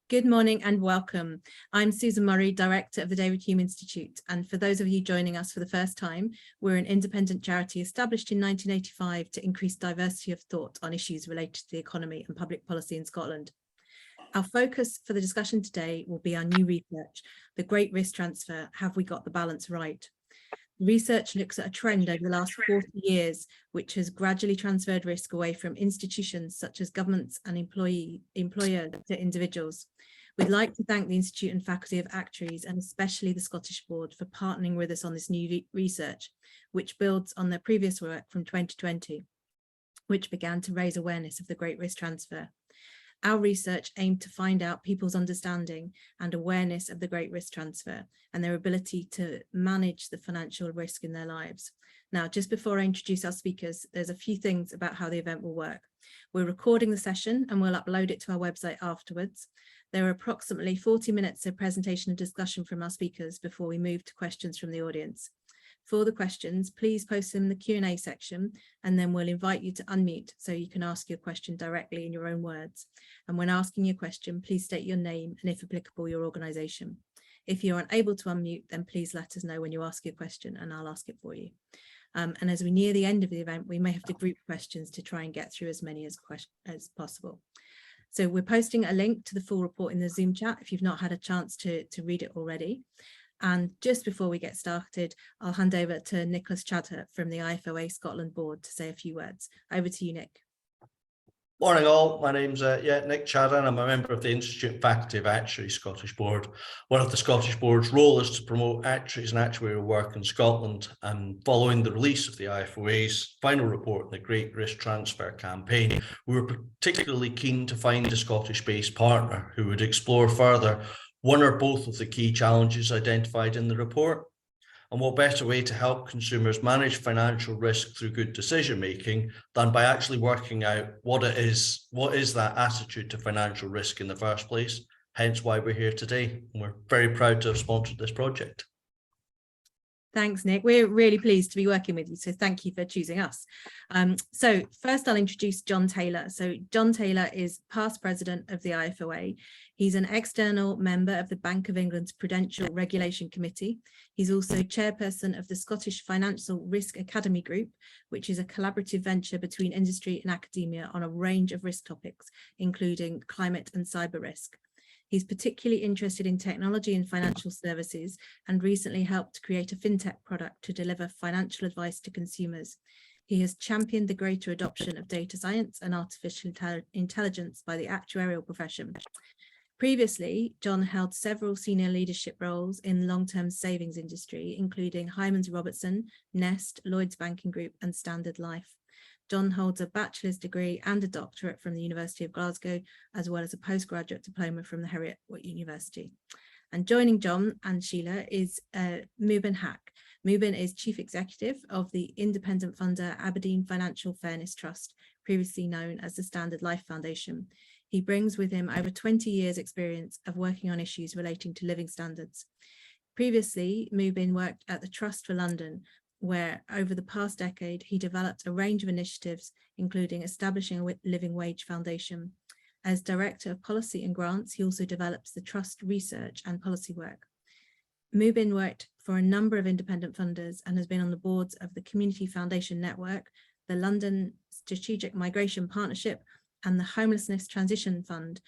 Good morning and welcome. I'm Susan Murray, Director of the David Hume Institute. And for those of you joining us for the first time, we're an independent charity established in 1985 to increase diversity of thought on issues related to the economy and public policy in Scotland. Our focus for the discussion today will be our new research, The Great Risk Transfer, Have We Got the Balance Right? Research looks at a trend over the last 40 years, which has gradually transferred risk away from institutions such as governments and employers to individuals. We'd like to thank the Institute and Faculty of Actuaries and especially the Scottish Board for partnering with us on this new research, which builds on their previous work from 2020, which began to raise awareness of the Great Risk Transfer. Our research aimed to find out people's understanding and awareness of the Great Risk Transfer and their ability to manage the financial risk in their lives. Now, just before I introduce our speakers, there's a few things about how the event will work. We're recording the session and we'll upload it to our website afterwards. There are approximately 40 minutes of presentation and discussion from our speakers before we move to questions from the audience. For the questions, please post them in the Q&A section, and then we'll invite you to unmute so you can ask your question directly in your own words. And when asking your question, please state your name and, if applicable, your organisation. If you're unable to unmute, then please let us know when you ask your question and I'll ask it for you. And as we near the end of the event, we may have to group questions to try and get through as many as possible. So we're posting a link to the full report in the Zoom chat if you've not had a chance to read it already. And just before we get started, I'll hand over to Nicholas Chadha from the IFOA Scotland Board to say a few words. Over to you, Nick. Morning all, my name's Nick Chadha and I'm a member of the Institute and Faculty of Actuaries Scottish Board. One of the Scottish Board's role is to promote actuaries and actuarial work in Scotland, and following the release of the IFOA's final report, the Great Risk Transfer campaign, we were particularly keen to find a Scottish-based partner who would explore further one or both of the key challenges identified in the report. And what better way to help consumers manage financial risk through good decision making than by actually working out what is that attitude to financial risk in the first place, hence why we're here today. And we're very proud to have sponsored this project. Thanks, Nick. We're really pleased to be working with you, so thank you for choosing us. So first I'll introduce John Taylor. So John Taylor is past president of the IFOA. He's an external member of the Bank of England's Prudential Regulation Committee. He's also chairperson of the Scottish Financial Risk Academy Group, which is a collaborative venture between industry and academia on a range of risk topics, including climate and cyber risk. He's particularly interested in technology and financial services and recently helped create a fintech product to deliver financial advice to consumers. He has championed the greater adoption of data science and artificial intelligence by the actuarial profession. Previously, John held several senior leadership roles in the long-term savings industry, including Hymans Robertson, Nest, Lloyds Banking Group and Standard Life. John holds a bachelor's degree and a doctorate from the University of Glasgow, as well as a postgraduate diploma from the Heriot-Watt University. And joining John and Sheila is Mubin Haque. Mubin is Chief Executive of the independent funder Aberdeen Financial Fairness Trust, previously known as the Standard Life Foundation. He brings with him over 20 years' experience of working on issues relating to living standards. Previously, Mubin worked at the Trust for London, where over the past decade, he developed a range of initiatives, including establishing a living wage foundation. As Director of Policy and Grants, he also develops the Trust research and policy work. Mubin worked for a number of independent funders and has been on the boards of the Community Foundation Network, the London Strategic Migration Partnership, and the Homelessness Transition Fund.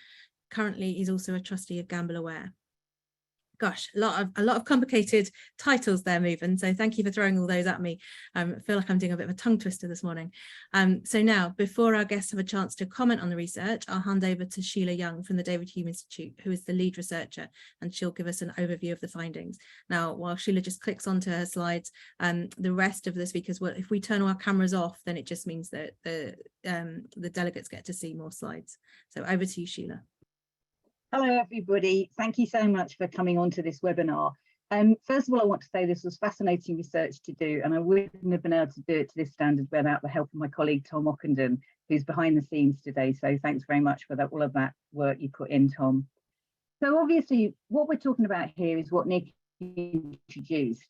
Currently, he's also a trustee of Gamble Aware. Gosh, a lot of complicated titles there, Mubin. So thank you for throwing all those at me. I feel like I'm doing a bit of a tongue twister this morning. So now, before our guests have a chance to comment on the research, I'll hand over to Sheila Young from the David Hume Institute, who is the lead researcher, and she'll give us an overview of the findings. Now, while Sheila just clicks onto her slides, the rest of the speakers, well, if we turn our cameras off, then it just means that the delegates get to see more slides. So over to you, Sheila. Hello, everybody. Thank you so much for coming on to this webinar. First of all, I want to say this was fascinating research to do, and I wouldn't have been able to do it to this standard without the help of my colleague, Tom Ockenden, who's behind the scenes today. So thanks very much for all of that work you put in, Tom. So obviously, what we're talking about here is what Nick introduced,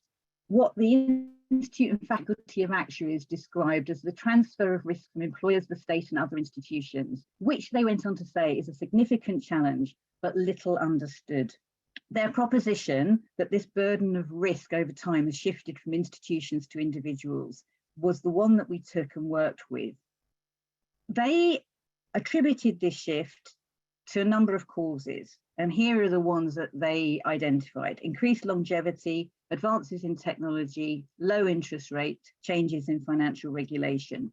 what the Institute and Faculty of Actuaries described as the transfer of risk from employers, the state and other institutions, which they went on to say is a significant challenge but little understood. Their proposition that this burden of risk over time has shifted from institutions to individuals was the one that we took and worked with. They attributed this shift to a number of causes, and here are the ones that they identified: increased longevity, advances in technology, low interest rate, changes in financial regulation.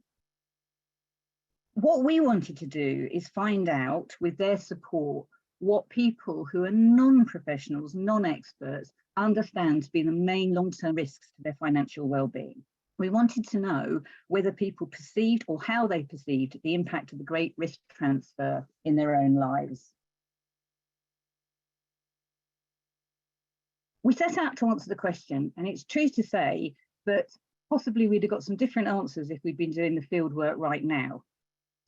What we wanted to do is find out, with their support, what people who are non-professionals, non-experts, understand to be the main long-term risks to their financial well-being. We wanted to know whether people perceived, or how they perceived, the impact of the great risk transfer in their own lives. We set out to answer the question, and it's true to say that possibly we'd have got some different answers if we'd been doing the field work right now.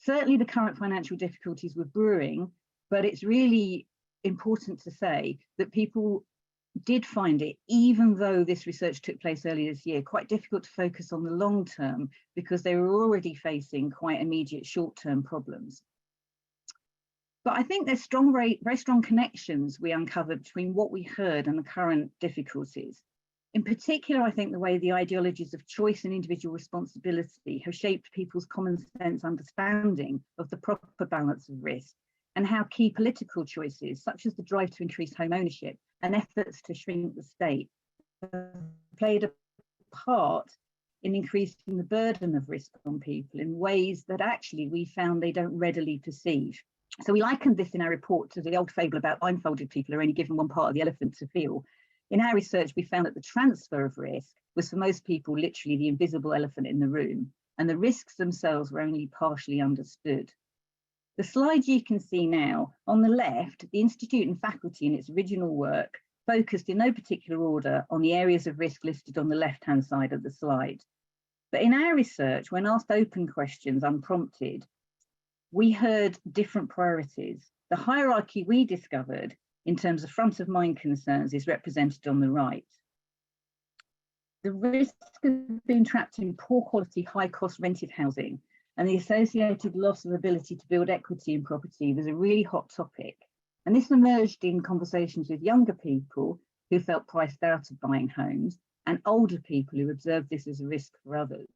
Certainly the current financial difficulties were brewing, but it's really important to say that people did find it, even though this research took place earlier this year, quite difficult to focus on the long term because they were already facing quite immediate short-term problems. But I think there's very strong connections we uncovered between what we heard and the current difficulties. In particular, I think the way the ideologies of choice and individual responsibility have shaped people's common sense understanding of the proper balance of risk, and how key political choices, such as the drive to increase home ownership and efforts to shrink the state, played a part in increasing the burden of risk on people in ways that actually we found they don't readily perceive. So we likened this in our report to the old fable about blindfolded people are only given one part of the elephant to feel. In our research, we found that the transfer of risk was for most people literally the invisible elephant in the room, and the risks themselves were only partially understood. The slide you can see now, on the left, the Institute and faculty in its original work focused in no particular order on the areas of risk listed on the left-hand side of the slide. But in our research, when asked open questions unprompted, we heard different priorities. The hierarchy we discovered in terms of front of mind concerns is represented on the right. The risk of being trapped in poor quality, high cost rented housing and the associated loss of ability to build equity in property was a really hot topic. And this emerged in conversations with younger people who felt priced out of buying homes and older people who observed this as a risk for others.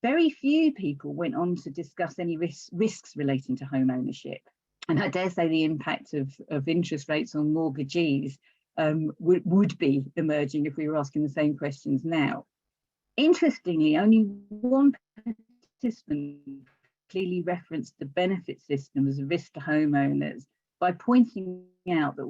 Very few people went on to discuss any risks relating to home ownership. And I dare say the impact of interest rates on mortgagees would be emerging if we were asking the same questions now. Interestingly, only one participant clearly referenced the benefit system as a risk to homeowners by pointing out that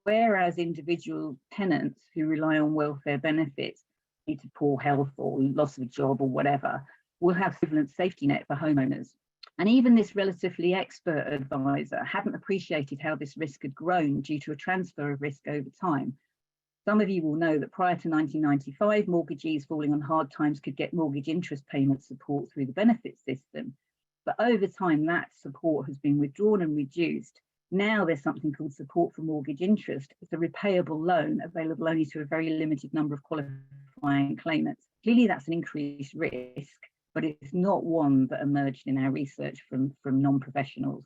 whereas individual tenants who rely on welfare benefits due to poor health or loss of a job or whatever will have equivalent safety net for homeowners. And even this relatively expert advisor hadn't appreciated how this risk had grown due to a transfer of risk over time. Some of you will know that prior to 1995, mortgagees falling on hard times could get mortgage interest payment support through the benefit system. But over time, that support has been withdrawn and reduced. Now there's something called support for mortgage interest. It's a repayable loan available only to a very limited number of qualifying claimants. Clearly, that's an increased risk, but it's not one that emerged in our research from non-professionals.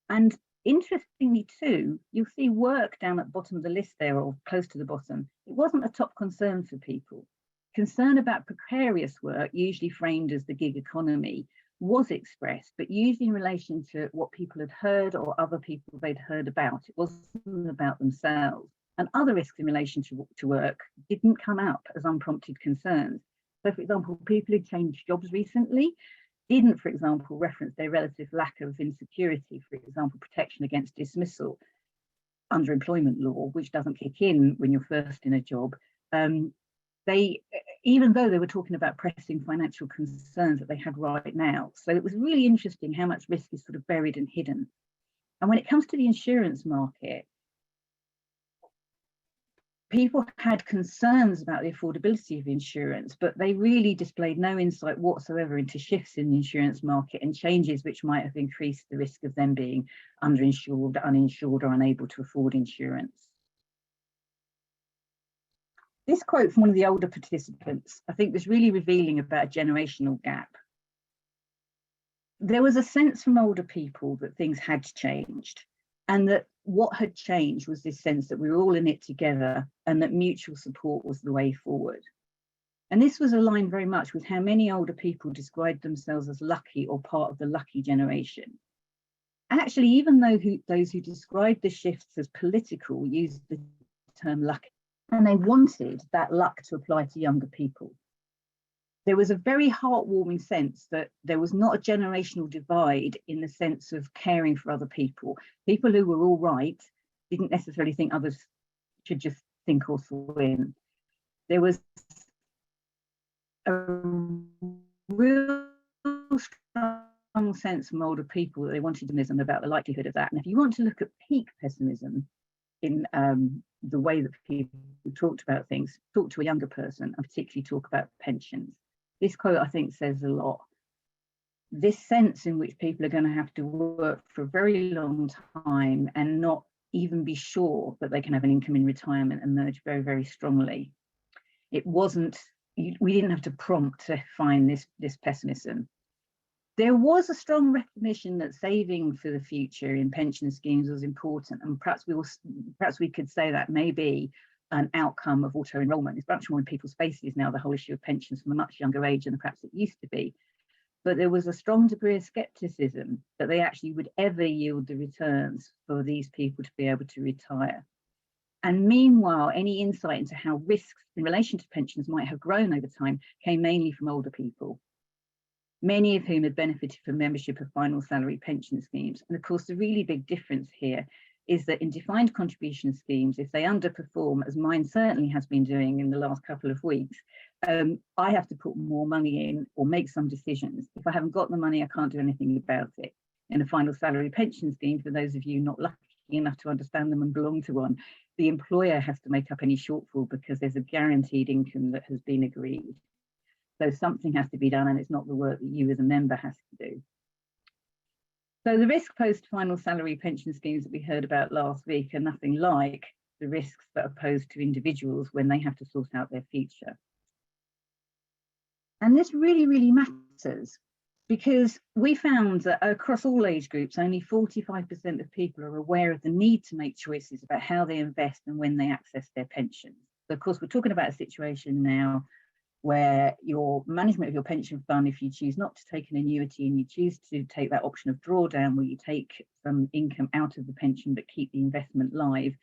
And interestingly too, you'll see work down at the bottom of the list there, or close to the bottom. It wasn't a top concern for people. Concern about precarious work, usually framed as the gig economy, was expressed, but usually in relation to what people had heard or other people they'd heard about. It wasn't about themselves. And other risks in relation to work didn't come up as unprompted concerns. So for example, people who changed jobs recently didn't, for example, reference their relative lack of insecurity, for example, protection against dismissal under employment law, which doesn't kick in when you're first in a job. Even though they were talking about pressing financial concerns that they had right now. So it was really interesting how much risk is sort of buried and hidden. And when it comes to the insurance market, people had concerns about the affordability of insurance, but they really displayed no insight whatsoever into shifts in the insurance market and changes which might have increased the risk of them being underinsured, uninsured, or unable to afford insurance. This quote from one of the older participants, I think, was really revealing about a generational gap. There was a sense from older people that things had changed and that what had changed was this sense that we were all in it together and that mutual support was the way forward. And this was aligned very much with how many older people described themselves as lucky or part of the lucky generation. Actually, even though those who described the shifts as political used the term lucky, and they wanted that luck to apply to younger people. There was a very heartwarming sense that there was not a generational divide in the sense of caring for other people. People who were all right didn't necessarily think others should just think or swim. There was a real strong sense from older people that they wanted optimism about the likelihood of that. And if you want to look at peak pessimism in the way that people talked about things, talk to a younger person and particularly talk about pensions. This quote, I think, says a lot. This sense in which people are going to have to work for a very long time and not even be sure that they can have an income in retirement emerged very, very strongly. It wasn't, we didn't have to prompt to find this pessimism. There was a strong recognition that saving for the future in pension schemes was important, and perhaps we could say that may be an outcome of auto enrolment. It's much more in people's faces now, the whole issue of pensions from a much younger age than perhaps it used to be. But there was a strong degree of skepticism that they actually would ever yield the returns for these people to be able to retire. And meanwhile, any insight into how risks in relation to pensions might have grown over time came mainly from older people, many of whom had benefited from membership of final salary pension schemes. And of course, the really big difference here is that in defined contribution schemes, if they underperform, as mine certainly has been doing in the last couple of weeks, I have to put more money in or make some decisions. If I haven't got the money, I can't do anything about it. In a final salary pension scheme, for those of you not lucky enough to understand them and belong to one, the employer has to make up any shortfall because there's a guaranteed income that has been agreed. So something has to be done, and it's not the work that you as a member has to do. So the risk post final salary pension schemes that we heard about last week are nothing like the risks that are posed to individuals when they have to sort out their future. And this really, really matters because we found that across all age groups, only 45% of people are aware of the need to make choices about how they invest and when they access their pensions. So of course, we're talking about a situation now where your management of your pension fund, if you choose not to take an annuity and you choose to take that option of drawdown where you take some income out of the pension but keep the investment live,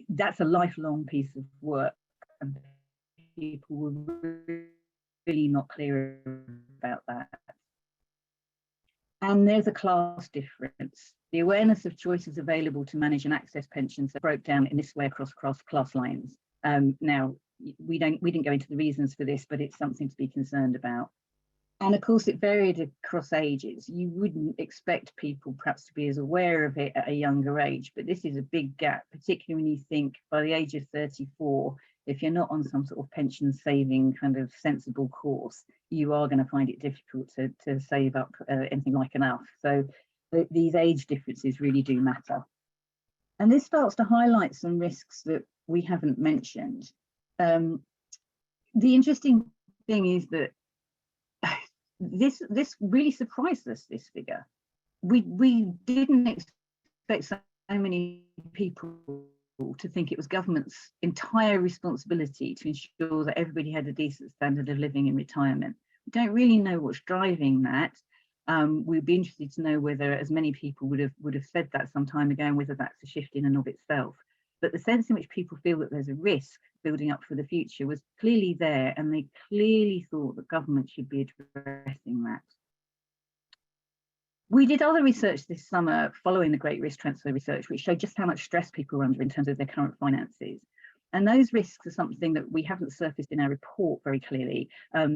that's a lifelong piece of work, and people were really not clear about that. And there's a class difference. The awareness of choices available to manage and access pensions broke down in this way across class lines. Now, we didn't go into the reasons for this, but it's something to be concerned about. And of course, it varied across ages. You wouldn't expect people perhaps to be as aware of it at a younger age, but this is a big gap, particularly when you think by the age of 34, if you're not on some sort of pension saving kind of sensible course, you are going to find it difficult to save up anything like enough. So these age differences really do matter. And this starts to highlight some risks that we haven't mentioned. The interesting thing is that this really surprised us, this figure. We didn't expect so many people to think it was government's entire responsibility to ensure that everybody had a decent standard of living in retirement. We don't really know what's driving that. We'd be interested to know whether as many people would have said that some time ago and whether that's a shift in and of itself. But the sense in which people feel that there's a risk building up for the future was clearly there, and they clearly thought that government should be addressing that. We did other research this summer following the Great Risk Transfer research, which showed just how much stress people are under in terms of their current finances. And those risks are something that we haven't surfaced in our report very clearly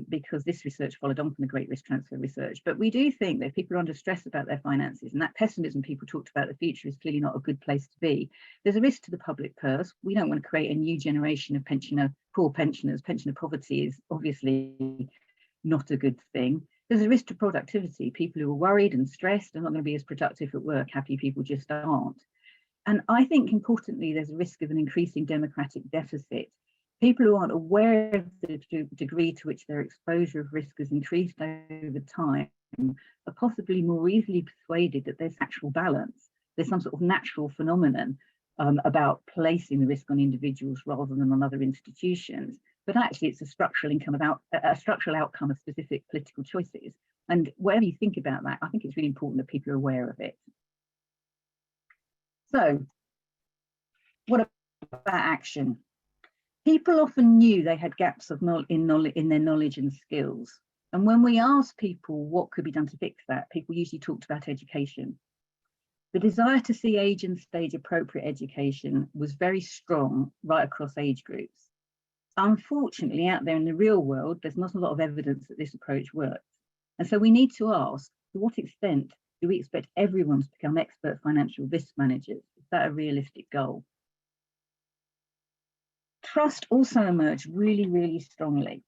because this research followed on from the Great Risk Transfer research. But we do think that if people are under stress about their finances, and that pessimism people talked about the future is clearly not a good place to be, there's a risk to the public purse. We don't want to create a new generation of poor pensioners. Pensioner poverty is obviously not a good thing. There's a risk to productivity. People who are worried and stressed are not going to be as productive at work. Happy people just aren't. And I think, importantly, there's a risk of an increasing democratic deficit. People who aren't aware of the degree to which their exposure of risk has increased over time are possibly more easily persuaded that there's actual balance. there's some sort of natural phenomenon about placing the risk on individuals rather than on other institutions. But actually, it's a structural outcome of specific political choices. And whatever you think about that, I think it's really important that people are aware of it. So, what about action? People often knew they had gaps in their knowledge and skills. And when we asked people what could be done to fix that, people usually talked about education. The desire to see age and stage appropriate education was very strong right across age groups. Unfortunately, out there in the real world, there's not a lot of evidence that this approach works. And so we need to ask, to what extent do we expect everyone to become expert financial risk managers? Is that a realistic goal? Trust also emerged really, really strongly.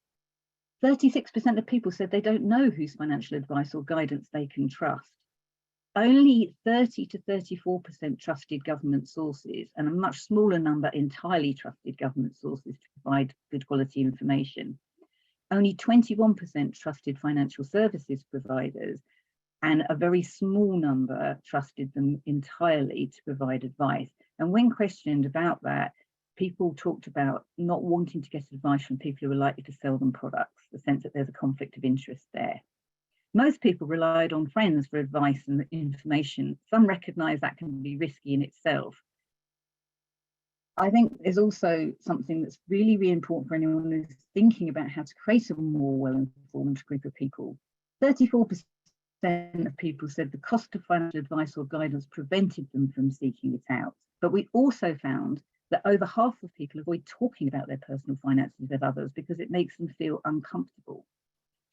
36% of people said they don't know whose financial advice or guidance they can trust. Only 30 to 34% trusted government sources, and a much smaller number entirely trusted government sources to provide good quality information. Only 21% trusted financial services providers, and a very small number trusted them entirely to provide advice. And when questioned about that, people talked about not wanting to get advice from people who are likely to sell them products, the sense that there's a conflict of interest there. Most people relied on friends for advice and information. Some recognise that can be risky in itself. I think there's also something that's really, really important for anyone who's thinking about how to create a more well-informed group of people. 34% of people said the cost of financial advice or guidance prevented them from seeking it out. But we also found that over half of people avoid talking about their personal finances with others because it makes them feel uncomfortable.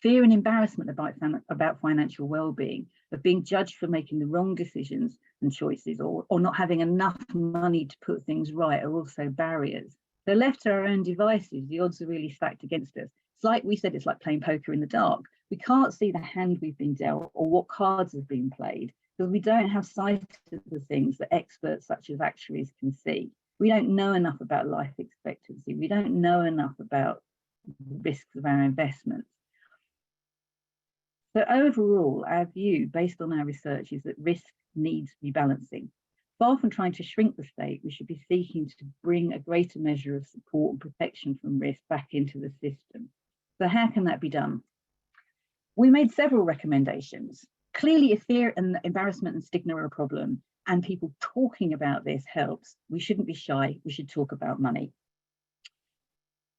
Fear and embarrassment about financial well-being, of being judged for making the wrong decisions and choices, or not having enough money to put things right, are also barriers. So left to our own devices, the odds are really stacked against us. It's like we said, it's like playing poker in the dark. We can't see the hand we've been dealt or what cards have been played because we don't have sight of the things that experts such as actuaries can see. We don't know enough about life expectancy. We don't know enough about the risks of our investments. So overall, our view, based on our research, is that risk needs rebalancing. Far from trying to shrink the state, we should be seeking to bring a greater measure of support and protection from risk back into the system. So how can that be done? We made several recommendations. Clearly, if fear and embarrassment and stigma are a problem, and people talking about this helps, we shouldn't be shy. We should talk about money.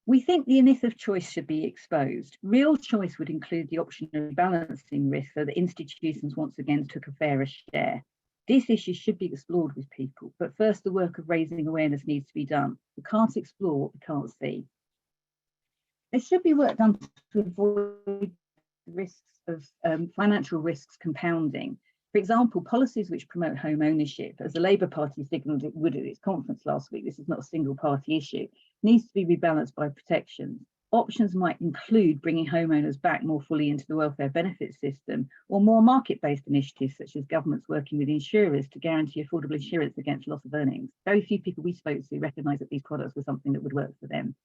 We think the myth of choice should be exposed. Real choice would include the option of balancing risk so that institutions once again took a fairer share. This issue should be explored with people, but first the work of raising awareness needs to be done. We can't explore what we can't see. There should be work done to avoid risks of financial risks compounding. For example, policies which promote home ownership, as the Labour Party signalled it would at its conference last week, this is not a single party issue, needs to be rebalanced by protections. Options might include bringing homeowners back more fully into the welfare benefit system, or more market-based initiatives such as governments working with insurers to guarantee affordable insurance against loss of earnings. Very few people we spoke to recognised that these products were something that would work for them.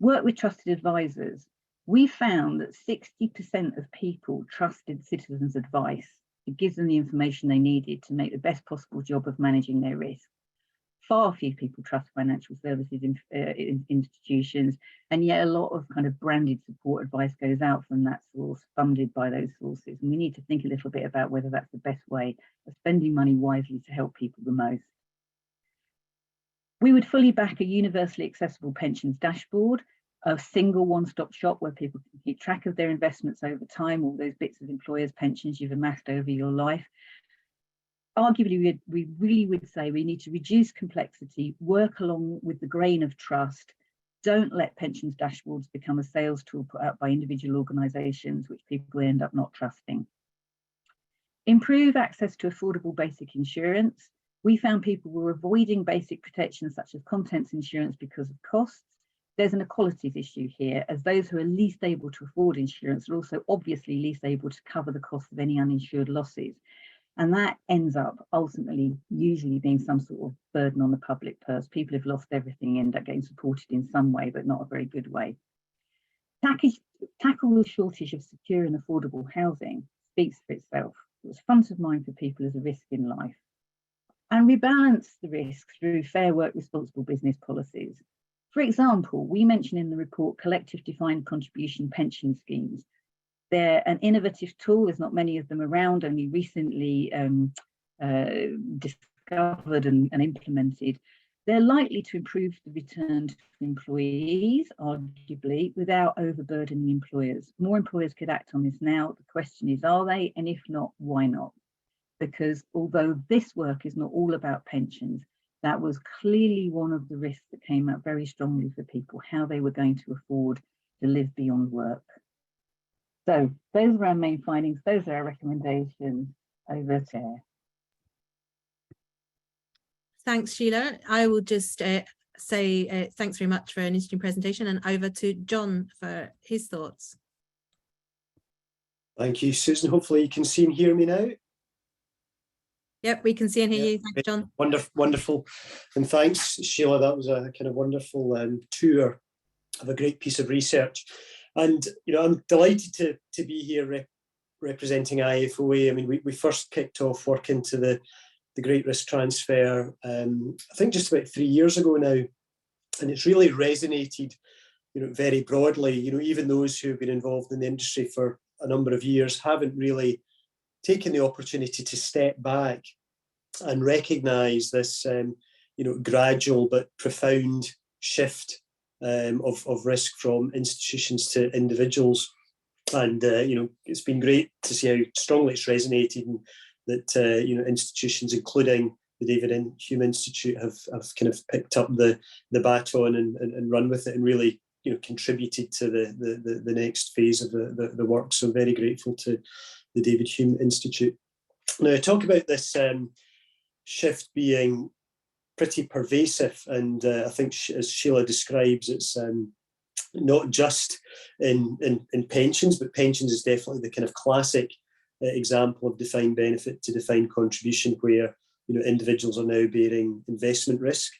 Work with trusted advisors. We found that 60% of people trusted citizens' advice. It gives them the information they needed to make the best possible job of managing their risk. Far few people trust financial services institutions, and yet a lot of kind of branded support advice goes out from that source, funded by those sources. And we need to think a little bit about whether that's the best way of spending money wisely to help people the most. We would fully back a universally accessible pensions dashboard, a single one-stop shop where people can keep track of their investments over time, all those bits of employers' pensions you've amassed over your life. Arguably, we really would say we need to reduce complexity, work along with the grain of trust. Don't let pensions dashboards become a sales tool put out by individual organisations, which people end up not trusting. Improve access to affordable basic insurance. We found people were avoiding basic protections such as contents insurance because of costs. There's an equalities issue here, as those who are least able to afford insurance are also obviously least able to cover the cost of any uninsured losses. And that ends up ultimately usually being some sort of burden on the public purse. People who've lost everything end up getting supported in some way, but not a very good way. Tackle the shortage of secure and affordable housing speaks for itself. It was front of mind for people as a risk in life. and rebalance the risk through fair work, responsible business policies. For example, we mention in the report collective defined contribution pension schemes. They're an innovative tool. There's not many of them around, only recently discovered and implemented. They're likely to improve the return to employees, arguably, without overburdening employers. More employers could act on this now. The question is, are they? And if not, why not? Because although this work is not all about pensions, that was clearly one of the risks that came up very strongly for people, how they were going to afford to live beyond work. So those are our main findings. Those are our recommendations. Over to Chair. Thanks, Sheila. I will just say thanks very much for an interesting presentation, and over to John for his thoughts. Thank you, Susan. Hopefully you can see and hear me now. Yep, we can see and hear you. Thanks, John. Wonderful. And thanks, Sheila. That was a kind of wonderful tour of a great piece of research. And, you know, I'm delighted to be here representing IFOA. I mean, we first kicked off work into the Great Risk Transfer, I think just about 3 years ago now. And it's really resonated, you know, very broadly. You know, even those who have been involved in the industry for a number of years haven't really taken the opportunity to step back and recognise this, you know, gradual but profound shift of risk from institutions to individuals. And, you know, it's been great to see how strongly it's resonated, and that, you know, institutions, including the David Hume Institute, have kind of picked up the baton and run with it, and really, you know, contributed to the next phase of the work. So very grateful to the David Hume Institute. Now, I talk about this shift being pretty pervasive, and I think, as Sheila describes, it's not just in pensions, but pensions is definitely the kind of classic example of defined benefit to defined contribution, where, you know, individuals are now bearing investment risk,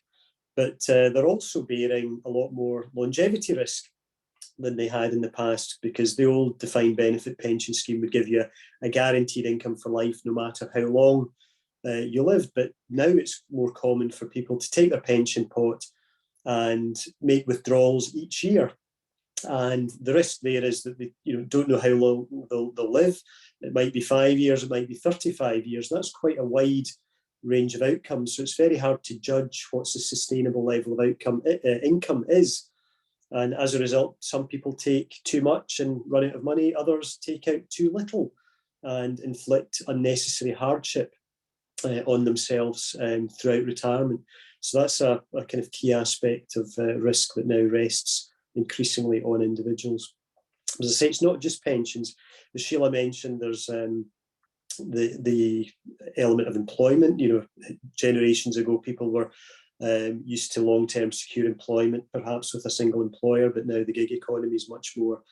but they're also bearing a lot more longevity risk than they had in the past, because the old defined benefit pension scheme would give you a guaranteed income for life no matter how long you lived. But now it's more common for people to take their pension pot and make withdrawals each year. And the risk there is that they, you know, don't know how long they'll live. It might be 5 years, it might be 35 years. That's quite a wide range of outcomes. So it's very hard to judge what's a sustainable level of income is. And as a result, some people take too much and run out of money. Others take out too little and inflict unnecessary hardship on themselves throughout retirement. So that's a kind of key aspect of risk that now rests increasingly on individuals. As I say, it's not just pensions. As Sheila mentioned, there's the element of employment. You know, generations ago, people were used to long-term secure employment, perhaps with a single employer, but now the gig economy is much more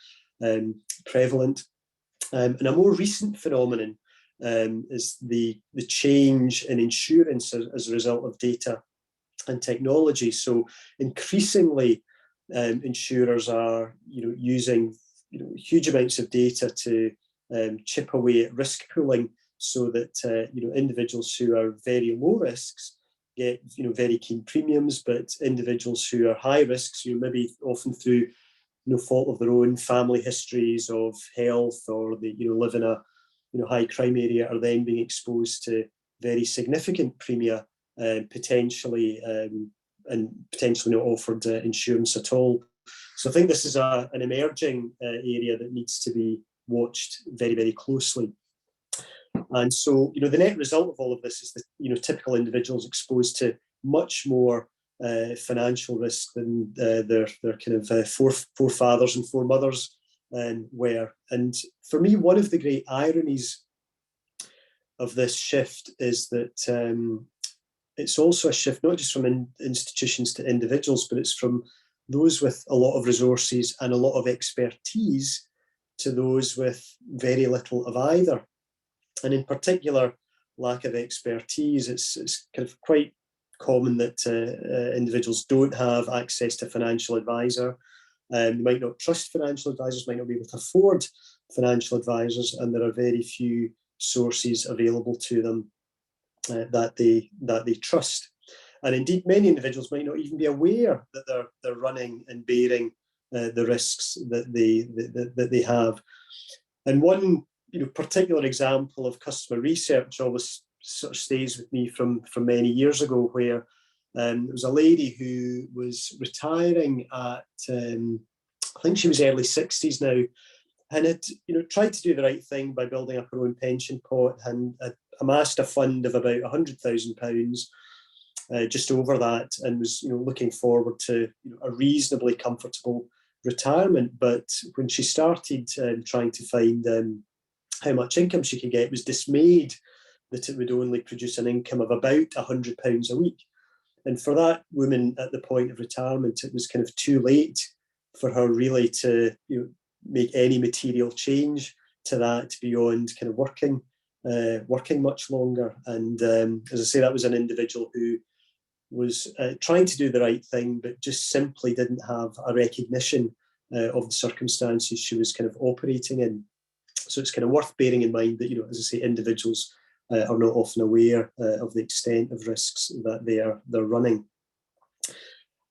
prevalent. And a more recent phenomenon is the change in insurance as a result of data and technology. So increasingly, insurers are, you know, using, you know, huge amounts of data to chip away at risk pooling, so that you know, individuals who are very low risks get, you know, very keen premiums, but individuals who are high risks, you know, maybe often through no fault of their own, family histories of health, or they, you know, live in a, you know, high crime area, are then being exposed to very significant premia, potentially not offered insurance at all. So I think this is an emerging area that needs to be watched very, very closely. And so, you know, the net result of all of this is that, you know, typical individuals exposed to much more financial risk than their kind of forefathers and foremothers were. And for me, one of the great ironies of this shift is that it's also a shift not just from institutions to individuals, but it's from those with a lot of resources and a lot of expertise to those with very little of either. And in particular, lack of expertise. It's kind of quite common that individuals don't have access to a financial advisor. They might not trust financial advisors, might not be able to afford financial advisors, and there are very few sources available to them. that they trust. And indeed, many individuals might not even be aware that they're running and bearing the risks that they have. And one particular example of customer research always sort of stays with me from many years ago, where there was a lady who was retiring at I think she was early 60s now, and had tried to do the right thing by building up her own pension pot and amassed a fund of about £100,000, just over that, and was looking forward to a reasonably comfortable retirement. But when she started trying to find how much income she could get, was dismayed that it would only produce an income of about £100 a week. And for that woman at the point of retirement, it was kind of too late for her really to make any material change to that beyond kind of working much longer. And as I say, that was an individual who was trying to do the right thing, but just simply didn't have a recognition of the circumstances she was kind of operating in. So it's kind of worth bearing in mind that, as I say, individuals are not often aware of the extent of risks that they're running.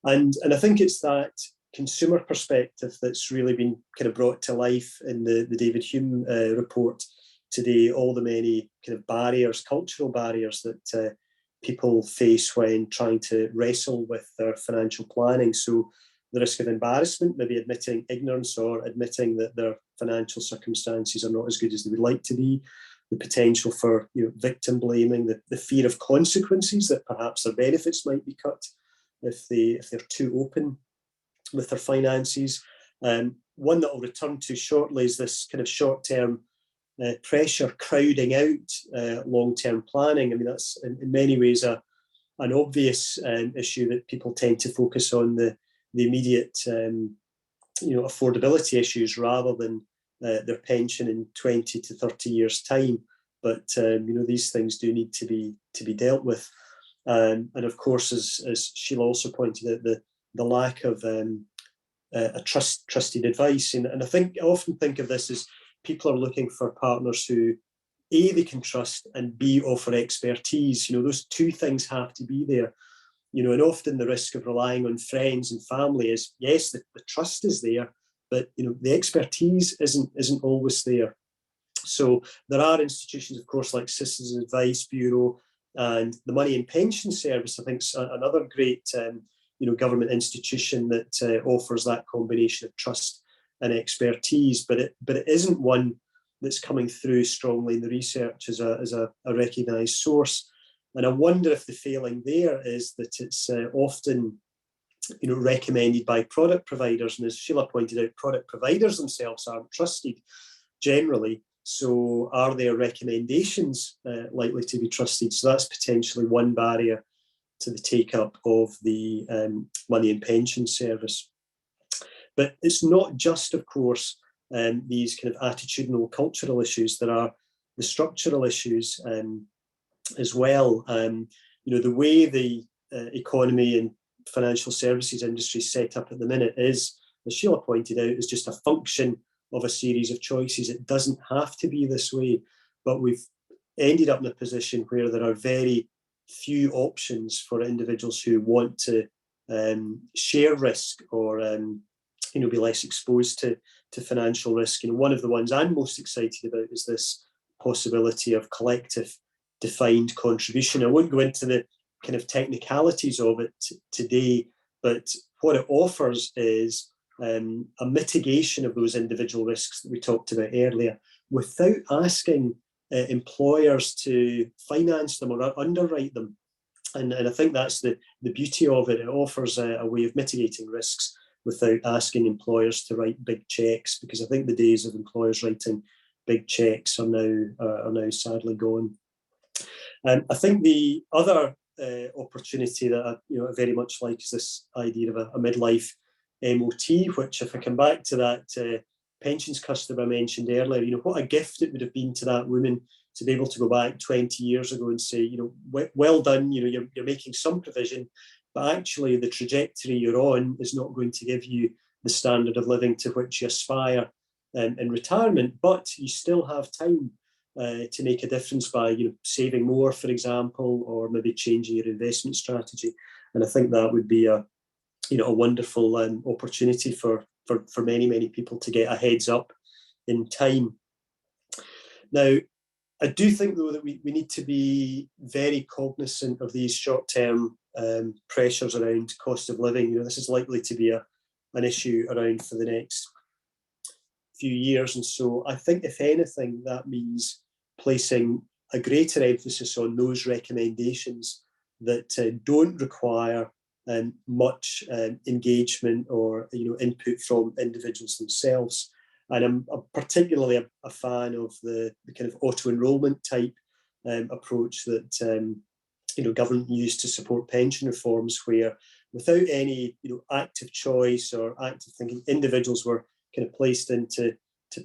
And I think it's that consumer perspective that's really been kind of brought to life in the David Hume report today, all the many kind of barriers, cultural barriers that people face when trying to wrestle with their financial planning. So the risk of embarrassment, maybe admitting ignorance or admitting that their financial circumstances are not as good as they would like to be, the potential for victim blaming, the fear of consequences, that perhaps their benefits might be cut if they're too open with their finances. One that I'll return to shortly is this kind of short-term pressure crowding out long-term planning. I mean, that's in many ways an obvious issue that people tend to focus on the immediate affordability issues rather than their pension in 20 to 30 years' time. But these things do need to be dealt with. And of course, as Sheila also pointed out, the lack of a trusted advice. And I often think of this as people are looking for partners who, A, they can trust, and B, offer expertise. Those two things have to be there. And often the risk of relying on friends and family is, yes, the trust is there, but the expertise isn't always there. So there are institutions, of course, like Citizens Advice Bureau and the Money and Pension Service. I think is another great government institution that offers that combination of trust and expertise, but it isn't one that's coming through strongly in the research as a recognised source. And I wonder if the failing there is that it's often recommended by product providers, and as Sheila pointed out, product providers themselves aren't trusted generally. So are their recommendations likely to be trusted? So that's potentially one barrier to the take-up of the Money and Pension Service. But it's not just, of course, these kind of attitudinal cultural issues. There are the structural issues as well. The way the economy and financial services industry is set up at the minute is, as Sheila pointed out, is just a function of a series of choices. It doesn't have to be this way, but we've ended up in a position where there are very few options for individuals who want to share risk or be less exposed to financial risk. One of the ones I'm most excited about is this possibility of collective defined contribution. I won't go into the kind of technicalities of it today, but what it offers is a mitigation of those individual risks that we talked about earlier without asking employers to finance them or underwrite them. And I think that's the beauty of it. It offers a way of mitigating risks without asking employers to write big checks, because I think the days of employers writing big checks are now sadly gone. I think the other opportunity that I very much like is this idea of a midlife MOT, which, if I come back to that pensions customer I mentioned earlier, what a gift it would have been to that woman to be able to go back 20 years ago and say, well done, you're making some provision, but actually the trajectory you're on is not going to give you the standard of living to which you aspire in retirement, but you still have time to make a difference by saving more, for example, or maybe changing your investment strategy. And I think that would be a wonderful opportunity for many people to get a heads up in time. Now, I do think, though, that we need to be very cognizant of these short-term pressures around cost of living. This is likely to be an issue around for the next few years. And so I think, if anything, that means placing a greater emphasis on those recommendations that don't require much engagement or input from individuals themselves. And I'm particularly a fan of the kind of auto-enrolment type approach that government used to support pension reforms, where without any active choice or active thinking, individuals were kind of placed into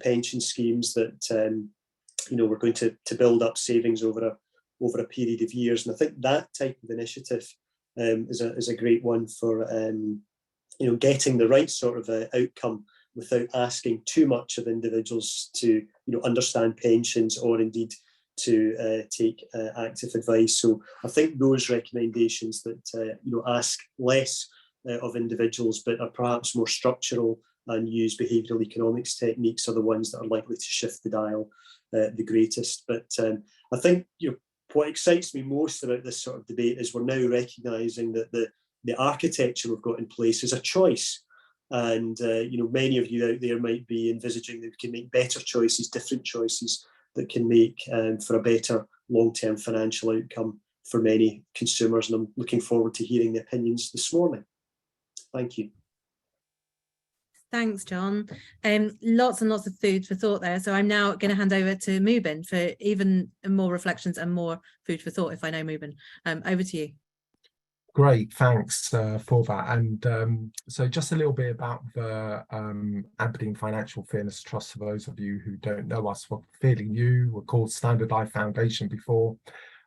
pension schemes that were going to build up savings over a period of years. And I think that type of initiative is a great one for getting the right sort of outcome without asking too much of individuals to understand pensions or indeed to take active advice. So I think those recommendations that ask less of individuals but are perhaps more structural and use behavioural economics techniques are the ones that are likely to shift the dial the greatest. But I think what excites me most about this sort of debate is we're now recognising that the architecture we've got in place is a choice. And many of you out there might be envisaging that we can make better choices, different choices that can make for a better long-term financial outcome for many consumers. And I'm looking forward to hearing the opinions this morning. Thank you. Thanks, John. Lots and lots of food for thought there. So I'm now going to hand over to Mubin for even more reflections and more food for thought, if I know Mubin. Over to you. Great, thanks for that. And so just a little bit about the Aberdeen Financial Fairness Trust. For those of you who don't know us, we're fairly new. We're called Standard Life Foundation before,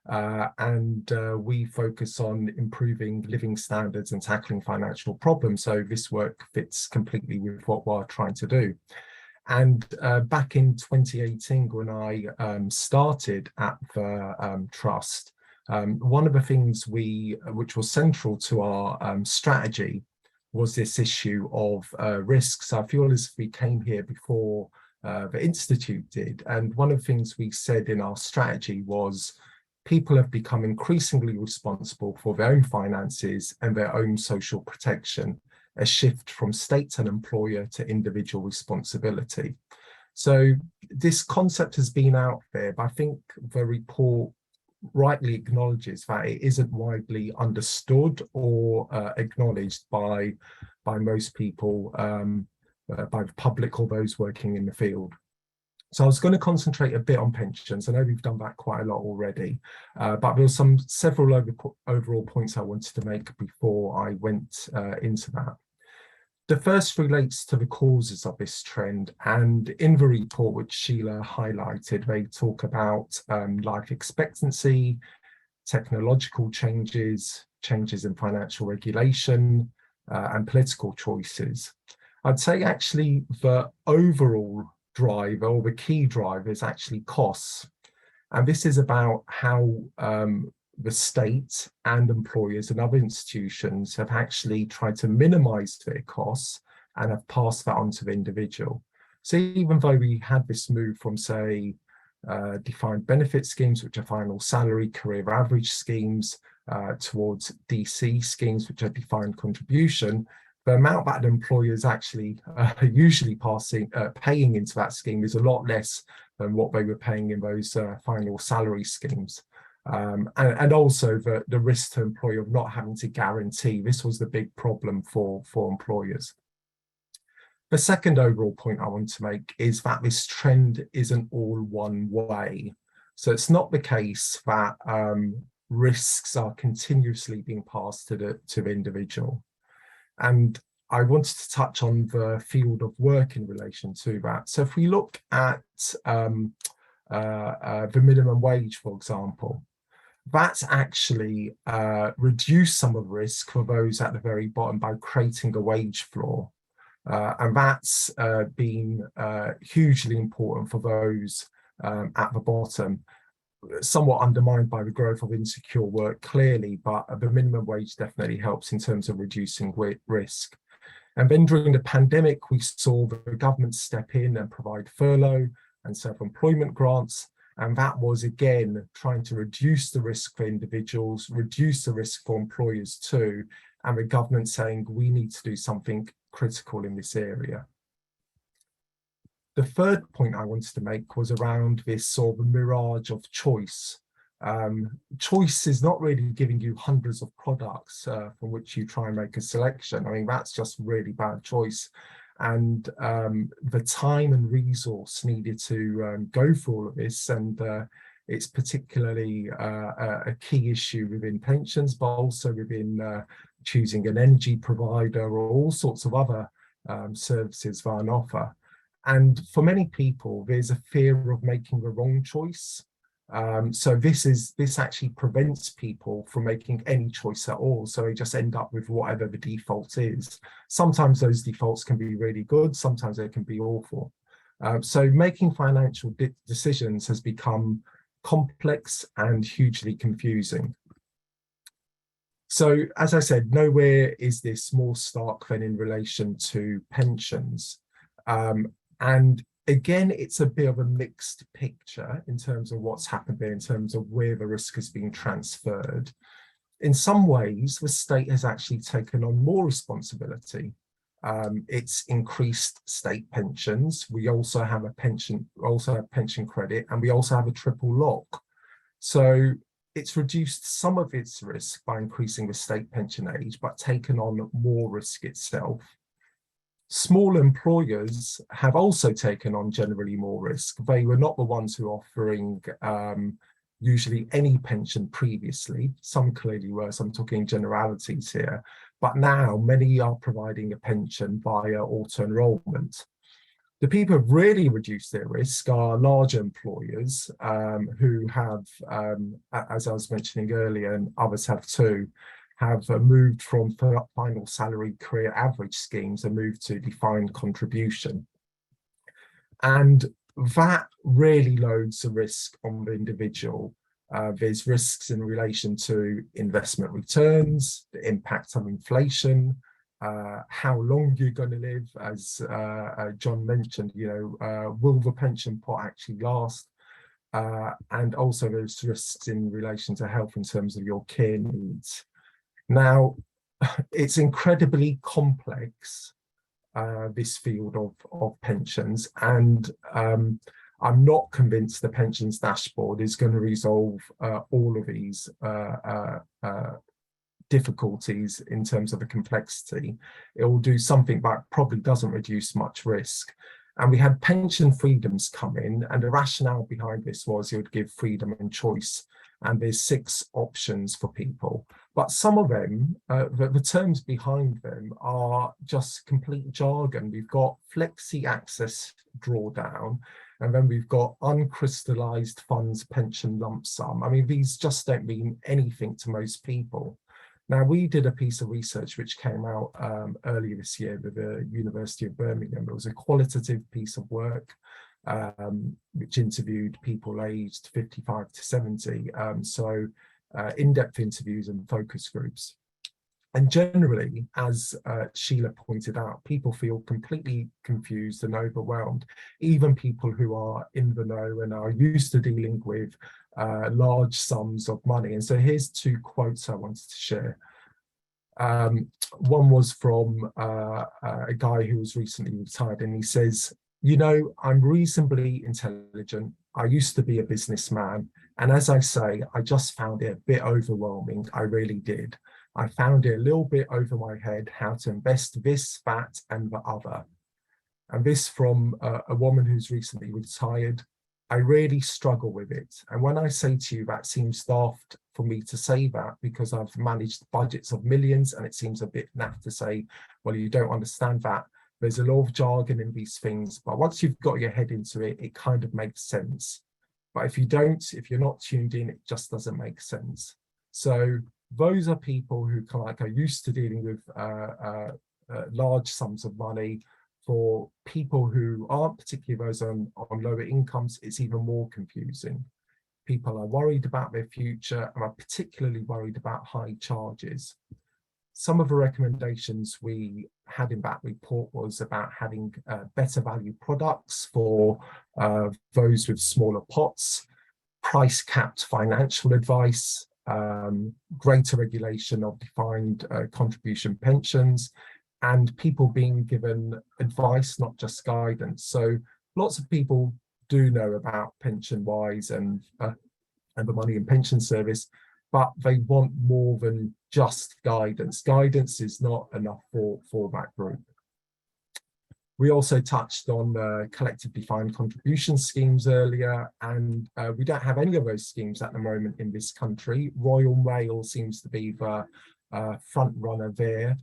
and we focus on improving living standards and tackling financial problems. So this work fits completely with what we're trying to do. And back in 2018, when I started at the Trust, one of the things which was central to our strategy was this issue of risks. I feel as if we came here before the Institute did. And one of the things we said in our strategy was people have become increasingly responsible for their own finances and their own social protection, a shift from state and employer to individual responsibility. So this concept has been out there, but I think the report rightly acknowledges that it isn't widely understood or acknowledged by most people, by the public or those working in the field. So I was going to concentrate a bit on pensions. I know we've done that quite a lot already, but there were several overall points I wanted to make before I went into that. The first relates to the causes of this trend, and in the report which Sheila highlighted, they talk about life expectancy, technological changes, changes in financial regulation, and political choices. I'd say actually the overall driver or the key driver is actually costs. And this is about how the state and employers and other institutions have actually tried to minimize their costs and have passed that on to the individual. So even though we had this move from, say, defined benefit schemes, which are final salary, career average schemes, towards DC schemes, which are defined contribution, the amount that employers actually usually paying into that scheme is a lot less than what they were paying in those final salary schemes. And also the risk to employer of not having to guarantee. This was the big problem for employers. The second overall point I want to make is that this trend isn't all one way. So it's not the case that risks are continuously being passed to the individual. And I wanted to touch on the field of work in relation to that. So if we look at the minimum wage, for example, that's actually reduced some of the risk for those at the very bottom by creating a wage floor. And that's been hugely important for those at the bottom, somewhat undermined by the growth of insecure work, clearly, but the minimum wage definitely helps in terms of reducing risk. And then during the pandemic, we saw the government step in and provide furlough and self-employment grants. And that was, again, trying to reduce the risk for individuals, reduce the risk for employers too, and the government saying we need to do something critical in this area. The third point I wanted to make was around this sort of mirage of choice. Choice is not really giving you hundreds of products from which you try and make a selection. I mean, that's just really bad choice. And the time and resource needed to go for all of this, and it's particularly a key issue within pensions, but also within choosing an energy provider or all sorts of other services via an offer. And for many people, there's a fear of making the wrong choice. So this actually prevents people from making any choice at all. So they just end up with whatever the default is. Sometimes those defaults can be really good, sometimes they can be awful. So making financial decisions has become complex and hugely confusing. So as I said, nowhere is this more stark than in relation to pensions. And again, it's a bit of a mixed picture in terms of what's happened there, in terms of where the risk has been transferred. In some ways, the state has actually taken on more responsibility. It's increased state pensions. We also have pension credit, and we also have a triple lock. So it's reduced some of its risk by increasing the state pension age, but taken on more risk itself. Small employers have also taken on generally more risk. They were not the ones who were offering usually any pension previously. Some clearly were, so I'm talking generalities here. But now many are providing a pension via auto-enrolment. The people who have really reduced their risk are larger employers who have, as I was mentioning earlier, and others have too, have moved from final salary career average schemes and moved to defined contribution. And that really loads the risk on the individual. There's risks in relation to investment returns, the impact of inflation, how long you're going to live, as John mentioned, will the pension pot actually last? And also there's risks in relation to health in terms of your care needs. Now, it's incredibly complex, this field of pensions, and I'm not convinced the pensions dashboard is going to resolve all of these difficulties in terms of the complexity. It will do something, but probably doesn't reduce much risk. And we had pension freedoms come in, and the rationale behind this was it would give freedom and choice. And there's 6 options for people. But some of them, the terms behind them are just complete jargon. We've got flexi access drawdown, and then we've got uncrystallized funds pension lump sum. I mean, these just don't mean anything to most people. Now, we did a piece of research which came out earlier this year with the University of Birmingham. It was a qualitative piece of work which interviewed people aged 55 to 70. So in-depth interviews and focus groups. And generally, as Sheila pointed out, people feel completely confused and overwhelmed, even people who are in the know and are used to dealing with large sums of money. And so here's 2 quotes I wanted to share. One was from a guy who was recently retired, and he says, I'm reasonably intelligent. I used to be a businessman. And as I say, I just found it a bit overwhelming. I really did. I found it a little bit over my head how to invest this, that, and the other. And this from a woman who's recently retired. I really struggle with it. And when I say to you that seems daft for me to say that, because I've managed budgets of millions, and it seems a bit naff to say, well, you don't understand that. There's a lot of jargon in these things, but once you've got your head into it, it kind of makes sense. But if you're not tuned in, it just doesn't make sense. So those are people who kind of are used to dealing with large sums of money, for people who aren't particularly those on lower incomes, it's even more confusing. People are worried about their future and are particularly worried about high charges. Some of the recommendations we had in that report was about having better value products for those with smaller pots, price capped financial advice, greater regulation of defined contribution pensions, and people being given advice, not just guidance. So lots of people do know about PensionWise and the Money and Pension Service, but they want more than just guidance. Guidance is not enough for that group. We also touched on collective defined contribution schemes earlier, and we don't have any of those schemes at the moment in this country. Royal Mail seems to be the front runner there,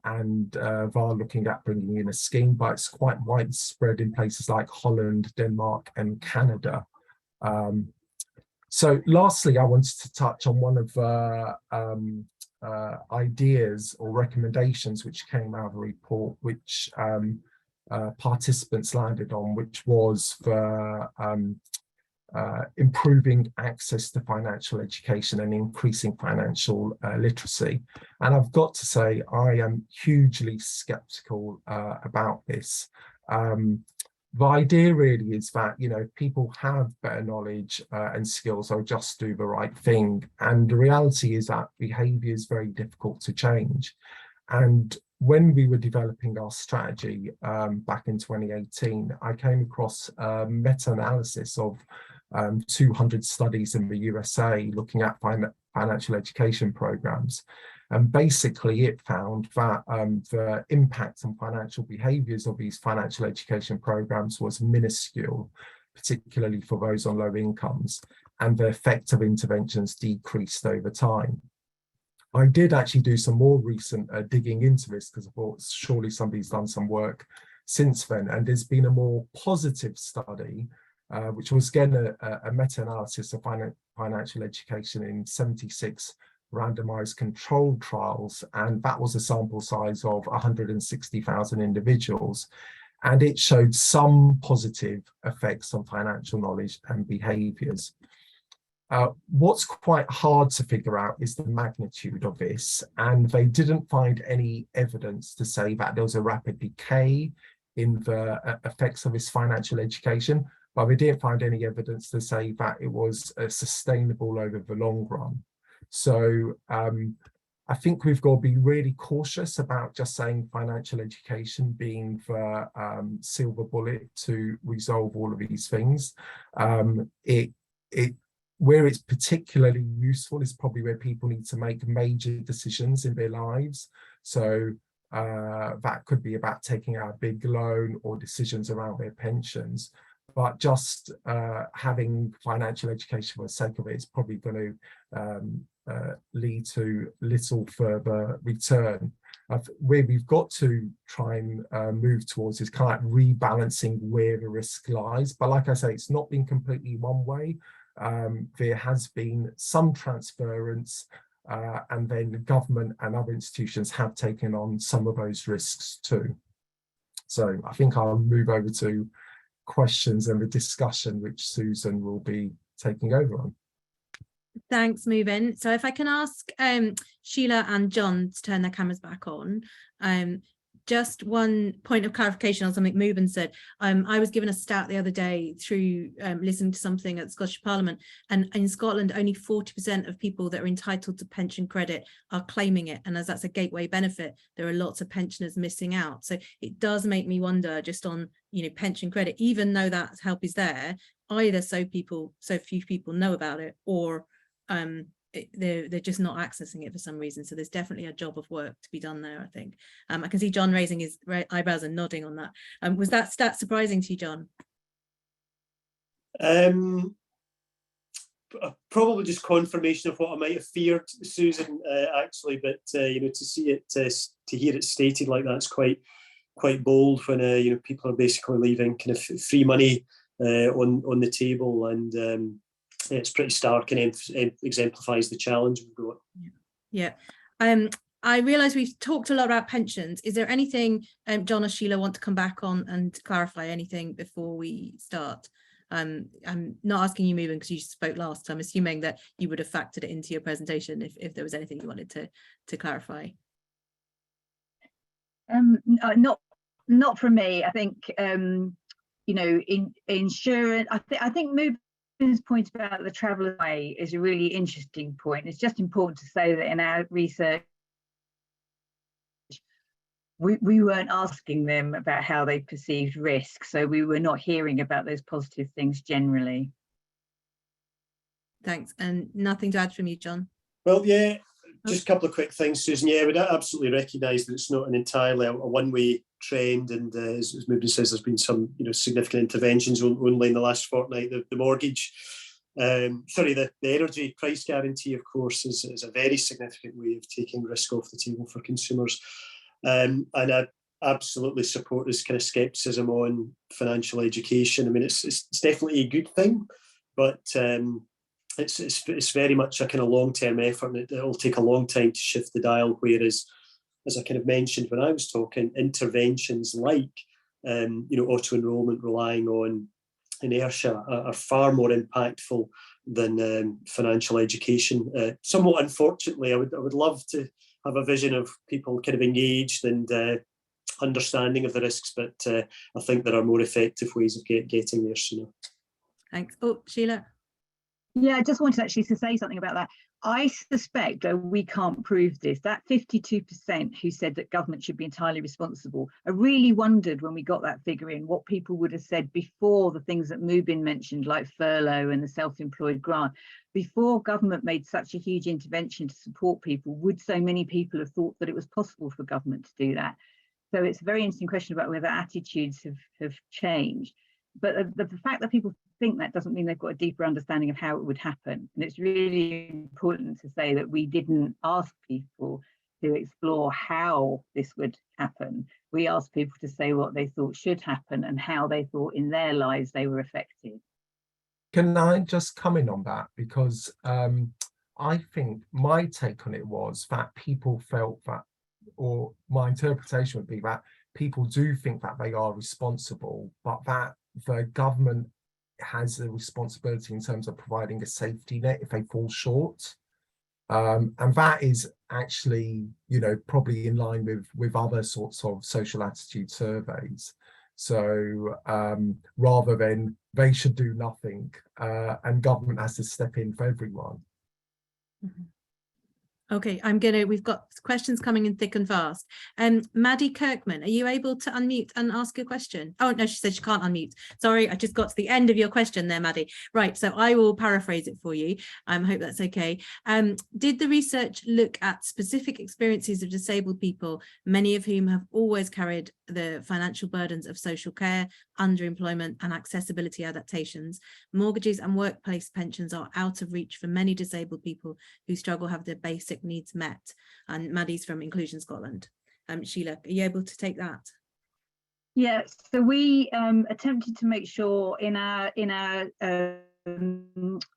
and they are looking at bringing in a scheme, but it's quite widespread in places like Holland, Denmark, and Canada. So lastly, I wanted to touch on one of the ideas or recommendations which came out of the report, which participants landed on, which was for improving access to financial education and increasing financial literacy. And I've got to say, I am hugely skeptical about this. The idea really is that, you know, people have better knowledge and skills, they'll just do the right thing. And the reality is that behaviour is very difficult to change. And when we were developing our strategy back in 2018, I came across a meta-analysis of 200 studies in the USA looking at financial education programs. And basically it found that the impact on financial behaviours of these financial education programs was minuscule, particularly for those on low incomes, and the effect of interventions decreased over time. I did actually do some more recent digging into this because I thought surely somebody's done some work since then, and there's been a more positive study which was again a meta-analysis of financial education in 76 randomized controlled trials, and that was a sample size of 160,000 individuals, and it showed some positive effects on financial knowledge and behaviours. What's quite hard to figure out is the magnitude of this, and they didn't find any evidence to say that there was a rapid decay in the effects of this financial education, but they didn't find any evidence to say that it was sustainable over the long run. So I think we've got to be really cautious about just saying financial education being the silver bullet to resolve all of these things. Where it's particularly useful is probably where people need to make major decisions in their lives. So that could be about taking out a big loan or decisions around their pensions. But just having financial education for the sake of it is probably going to lead to little further return. Where we've got to try and move towards is kind of rebalancing where the risk lies. But like I say, it's not been completely one way. There has been some transference, and then the government and other institutions have taken on some of those risks too. So I think I'll move over to questions and the discussion, which Susan will be taking over on. Thanks, Mubin. So if I can ask Sheila and John to turn their cameras back on. Just one point of clarification on something Mubin said. I was given a stat the other day through listening to something at the Scottish Parliament, and in Scotland only 40% of people that are entitled to pension credit are claiming it, and as that's a gateway benefit, there are lots of pensioners missing out. So it does make me wonder, just on, you know, pension credit, even though that help is there, either so few people know about it, or they're just not accessing it for some reason. So there's definitely a job of work to be done there, I think. I can see John raising his eyebrows and nodding on that. Was that stat surprising to you, John? Probably just confirmation of what I might have feared, Susan, actually, but you know, to see it, to hear it stated like that's quite bold when you know, people are basically leaving kind of free money on the table, and it's pretty stark and exemplifies the challenge we've got. Yeah. I realise we've talked a lot about pensions. Is there anything John or Sheila want to come back on and clarify anything before we start? I'm not asking you, Mubin, because you spoke last. I'm assuming that you would have factored it into your presentation if there was anything you wanted to clarify. Not from me. I think you know, in insurance, I think Mubin's point about the traveller way is a really interesting point. It's just important to say that in our research, we weren't asking them about how they perceived risk, so we were not hearing about those positive things generally. Thanks. And nothing to add from you, John? Well, yeah, just a couple of quick things, Susan. Yeah, we'd absolutely recognise that it's not an entirely a one-way trend, and as Mubin says, there's been some significant interventions only in the last fortnight. The mortgage, the energy price guarantee, of course, is a very significant way of taking risk off the table for consumers. And I absolutely support this kind of scepticism on financial education. I mean, it's definitely a good thing, but it's very much a kind of long-term effort, and it'll take a long time to shift the dial. Whereas, as I kind of mentioned when I was talking, interventions like auto-enrollment relying on inertia are far more impactful than financial education. Somewhat unfortunately, I would love to have a vision of people kind of engaged and understanding of the risks, but I think there are more effective ways of getting there sooner. Thanks. Oh, Sheila. Yeah, I just wanted actually to say something about that. I suspect, though we can't prove this, that 52% who said that government should be entirely responsible, I really wondered when we got that figure in what people would have said before the things that Mubin mentioned, like furlough and the self-employed grant. Before government made such a huge intervention to support people, would so many people have thought that it was possible for government to do that? So it's a very interesting question about whether attitudes have changed. But the fact that people think that doesn't mean they've got a deeper understanding of how it would happen. And it's really important to say that we didn't ask people to explore how this would happen. We asked people to say what they thought should happen and how they thought in their lives they were affected. Can I just come in on that? Because I think my take on it was that people felt that, or my interpretation would be that people do think that they are responsible, but that the government has a responsibility in terms of providing a safety net if they fall short. And that is actually, probably in line with other sorts of social attitude surveys. So rather than they should do nothing and government has to step in for everyone. Mm-hmm. Okay, we've got questions coming in thick and fast. Maddie Kirkman, are you able to unmute and ask a question? Oh, no, she said she can't unmute. Sorry, I just got to the end of your question there, Maddie. Right, so I will paraphrase it for you. I hope that's okay. Did the research look at specific experiences of disabled people, many of whom have always carried the financial burdens of social care, underemployment and accessibility adaptations? Mortgages and workplace pensions are out of reach for many disabled people who struggle to have their basic needs met. And Maddie's from Inclusion Scotland. Sheila, are you able to take that? Yeah, so we attempted to make sure in our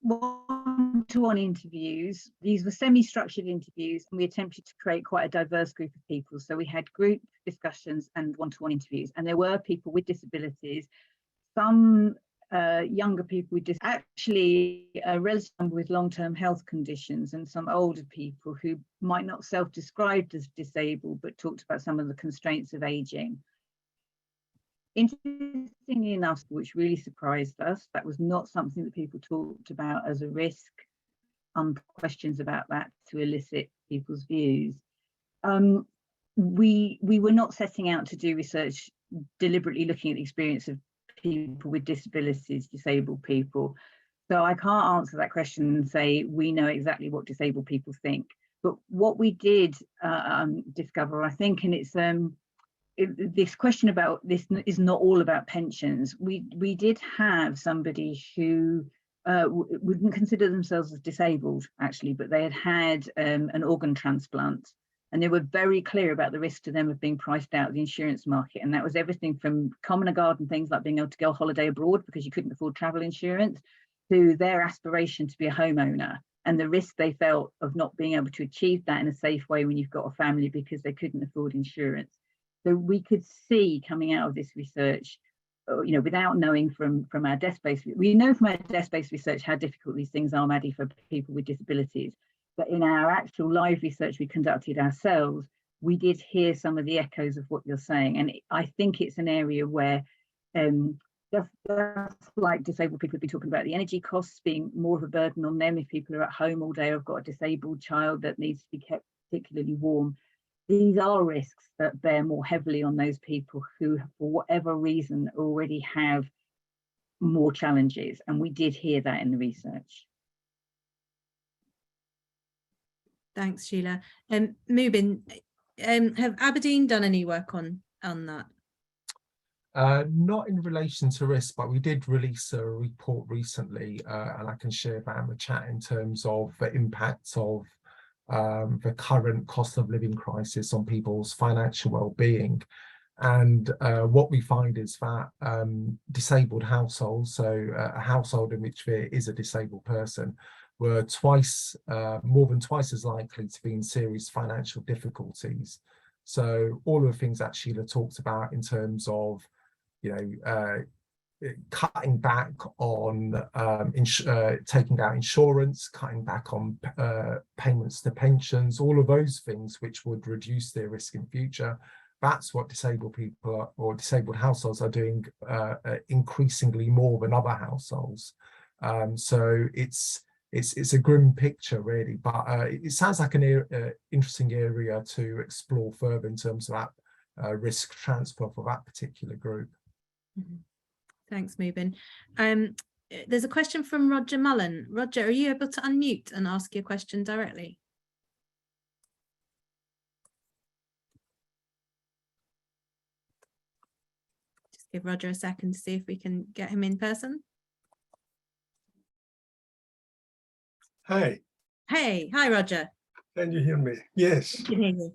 one-to-one interviews, these were semi-structured interviews, and we attempted to create quite a diverse group of people. So we had group discussions and one-to-one interviews, and there were people with disabilities, some younger people with actually a relative number with long-term health conditions, and some older people who might not self-described as disabled but talked about some of the constraints of aging. Interestingly enough, which really surprised us, that was not something that people talked about as a risk. Questions about that to elicit people's views. We were not setting out to do research deliberately looking at the experience of people with disabilities, disabled people. So I can't answer that question and say we know exactly what disabled people think. But what we did discover, I think, and it's this question about this is not all about pensions. We did have somebody who wouldn't consider themselves as disabled, actually, but they had an organ transplant. And they were very clear about the risk to them of being priced out of the insurance market. And that was everything from common or garden things like being able to go on holiday abroad because you couldn't afford travel insurance, to their aspiration to be a homeowner. and the risk they felt of not being able to achieve that in a safe way when you've got a family because they couldn't afford insurance. So we could see coming out of this research, you know, without knowing from our desk-based, we know from our desk-based research how difficult these things are, Maddie, for people with disabilities. But in our actual live research we conducted ourselves, we did hear some of the echoes of what you're saying. And I think it's an area where just like disabled people have been talking about the energy costs being more of a burden on them if people are at home all day or have got a disabled child that needs to be kept particularly warm. These are risks that bear more heavily on those people who, for whatever reason, already have more challenges. And we did hear that in the research. Thanks, Sheila. Mubin, have Aberdeen done any work on that? Not in relation to risk, but we did release a report recently, and I can share that in the chat in terms of the impacts of the current cost of living crisis on people's financial well-being. And what we find is that disabled households, so a household in which there is a disabled person, were more than twice as likely to be in serious financial difficulties. So all of the things that Sheila talked about in terms of, you know, cutting back on taking out insurance, cutting back on payments to pensions, all of those things which would reduce their risk in future. That's what disabled people or disabled households are doing increasingly more than other households. So it's a grim picture, really, but it sounds like an interesting area to explore further in terms of that risk transfer for that particular group. Mm-hmm. Thanks, Mubin. There's a question from Roger Mullen. Roger, are you able to unmute and ask your question directly? Just give Roger a second to see if we can get him in person. Hi. Hey, hi, Roger. Can you hear me? Yes. I can hear you.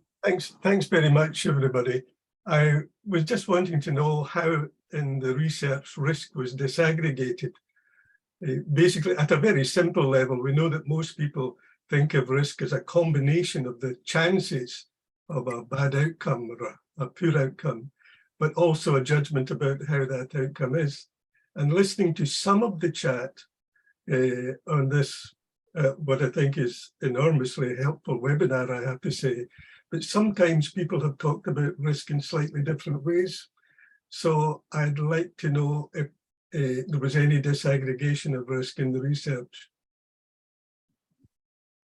Thanks very much, everybody. I was just wanting to know how in the research risk was disaggregated. Basically, at a very simple level, we know that most people think of risk as a combination of the chances of a bad outcome or a poor outcome, but also a judgment about how that outcome is. And listening to some of the chat on this, what I think is enormously helpful webinar, I have to say, but sometimes people have talked about risk in slightly different ways. So I'd like to know if there was any disaggregation of risk in the research.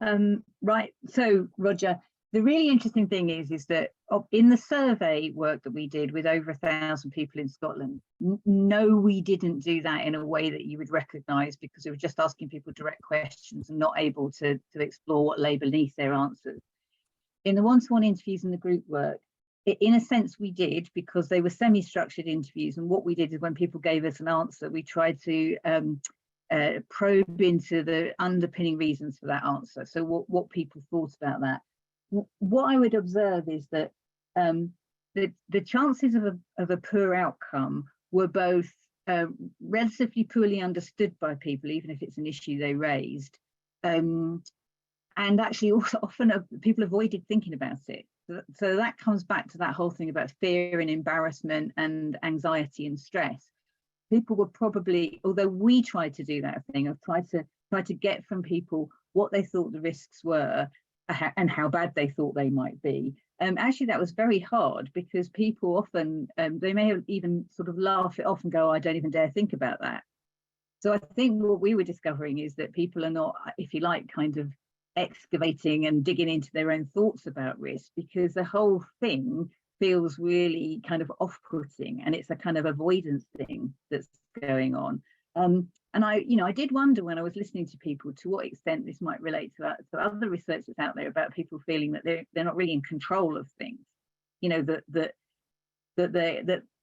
Right, so Roger, the really interesting thing is that in the survey work that we did with over 1,000 people in Scotland, no, we didn't do that in a way that you would recognise, because we were just asking people direct questions and not able to explore what lay beneath their answers. In the one-to-one interviews and the group work, in a sense we did, because they were semi-structured interviews, and what we did is when people gave us an answer, we tried to probe into the underpinning reasons for that answer, so what people thought about that. What I would observe is that the chances of a poor outcome were both relatively poorly understood by people, even if it's an issue they raised, and actually also often people avoided thinking about it. So that comes back to that whole thing about fear and embarrassment and anxiety and stress. People were probably, although we tried to do that thing of try to get from people what they thought the risks were and how bad they thought they might be. Actually, that was very hard, because people often, they may have even sort of laugh it off and go, oh, I don't even dare think about that. So I think what we were discovering is that people are not, if you like, kind of excavating and digging into their own thoughts about risk, because the whole thing feels really kind of off-putting, and it's a kind of avoidance thing that's going on. And I did wonder when I was listening to people to what extent this might relate to other research that's out there about people feeling that they're not really in control of things, you know, that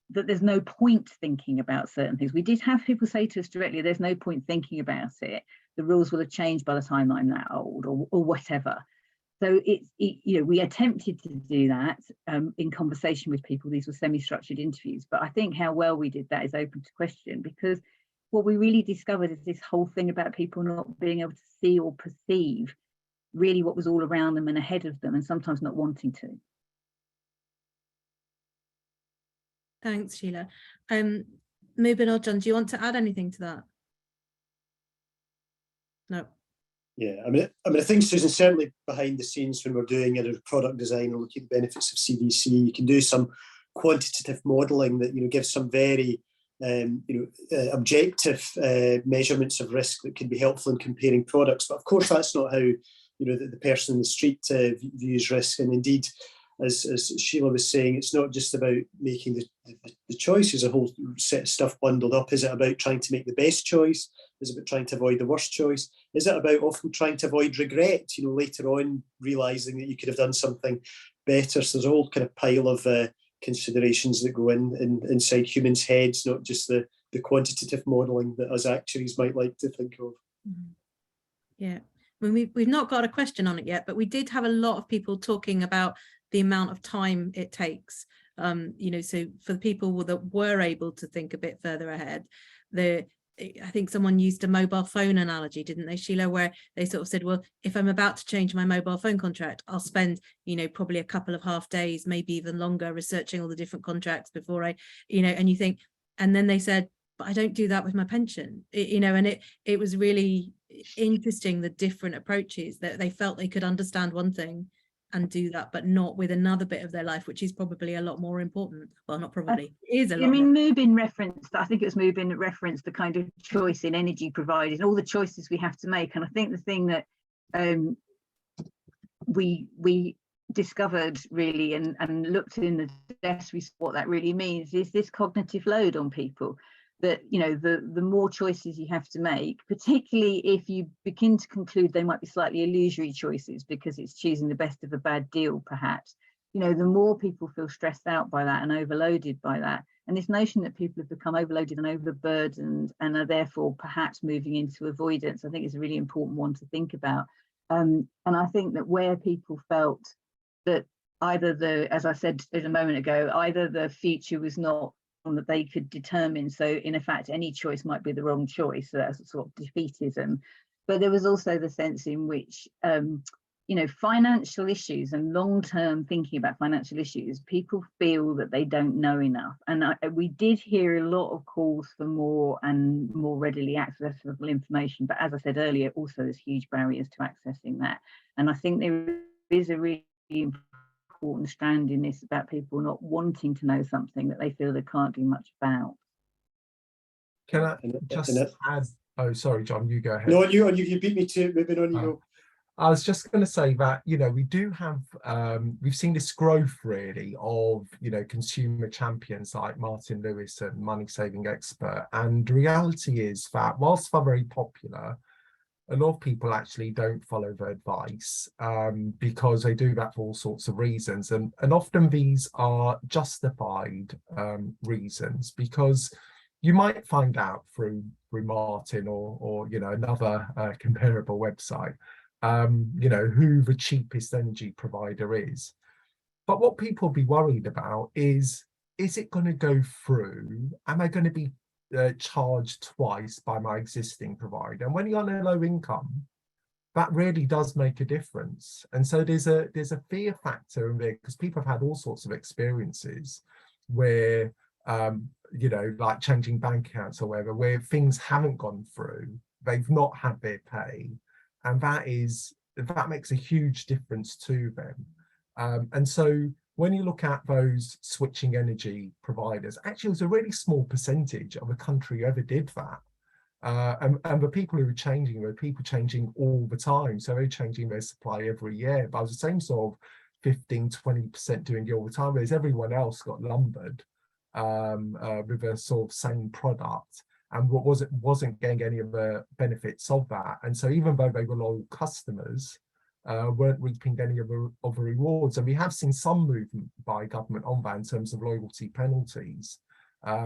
there's no point thinking about certain things. We did have people say to us directly, there's no point thinking about it. The rules will have changed by the time I'm that old, or whatever. So we attempted to do that in conversation with people. These were semi-structured interviews, but I think how well we did that is open to question, because what we really discovered is this whole thing about people not being able to see or perceive really what was all around them and ahead of them, and sometimes not wanting to. Thanks, Sheila. Mubin or John, do you want to add anything to that? No. Yeah, I mean, I think, Susan, certainly behind the scenes when we're doing a product design or looking at the benefits of CDC, you can do some quantitative modelling that, you know, gives some very objective measurements of risk that can be helpful in comparing products. But of course, that's not how, you know, the person in the street views risk. And indeed, as Sheila was saying, it's not just about making the choice. There's a whole set of stuff bundled up. Is it about trying to make the best choice? Is it about trying to avoid the worst choice? Is it about often trying to avoid regret, you know, later on realising that you could have done something better? So there's a whole kind of pile of considerations that go inside humans' heads, not just the quantitative modelling that us actuaries might like to think of. Yeah, I mean, we've not got a question on it yet, but we did have a lot of people talking about the amount of time it takes. You know, so for the people that were able to think a bit further ahead, I think someone used a mobile phone analogy, didn't they, Sheila, where they sort of said, well, if I'm about to change my mobile phone contract, I'll spend, you know, probably a couple of half days, maybe even longer, researching all the different contracts before I, you know, and you think, and then they said, but I don't do that with my pension, you know, and it was really interesting, the different approaches that they felt they could understand one thing and do that, but not with another bit of their life, which is probably a lot more important. Well, not probably, it is a lot. I mean, Mubin referenced, I think it was Mubin that referenced the kind of choice in energy providers and all the choices we have to make. And I think the thing that we discovered really and looked in the desk, we saw what that really means is this cognitive load on people. That, you know, the more choices you have to make, particularly if you begin to conclude they might be slightly illusory choices because it's choosing the best of a bad deal, perhaps, you know, the more people feel stressed out by that and overloaded by that. And this notion that people have become overloaded and overburdened and are therefore perhaps moving into avoidance, I think is a really important one to think about. And I think that where people felt that either as I said a moment ago, either the future was not that they could determine, so in effect any choice might be the wrong choice, so that's a sort of defeatism. But there was also the sense in which you know, financial issues and long-term thinking about financial issues, people feel that they don't know enough. And we did hear a lot of calls for more and more readily accessible information, but as I said earlier, also there's huge barriers to accessing that. And I think there is a really important strand in this about people not wanting to know something that they feel they can't do much about. Can I just add? Oh, sorry, John, you go ahead. No, you beat me to it. Maybe on you go. I was just going to say that, you know, we do have, we've seen this growth really of, you know, consumer champions like Martin Lewis and Money Saving Expert. And the reality is that whilst they're very popular, a lot of people actually don't follow their advice because they do that for all sorts of reasons. And often these are justified reasons, because you might find out through Martin or you know, another comparable website, you know, who the cheapest energy provider is. But what people be worried about is it going to go through? Am I going to be charged twice by my existing provider? And when you're on a low income, that really does make a difference. And so there's a fear factor in there, because people have had all sorts of experiences where you know, like changing bank accounts or whatever, where things haven't gone through, they've not had their pay, and that makes a huge difference to them. And so when you look at those switching energy providers, actually it was a really small percentage of a country who ever did that. And the people who were changing were people changing all the time. So they're changing their supply every year. But I was the same sort of 15-20% doing it all the time, whereas everyone else got lumbered with a sort of same product, and wasn't getting any of the benefits of that. And so even though they were loyal customers, weren't reaping any of the rewards. And we have seen some movement by government on that in terms of loyalty penalties,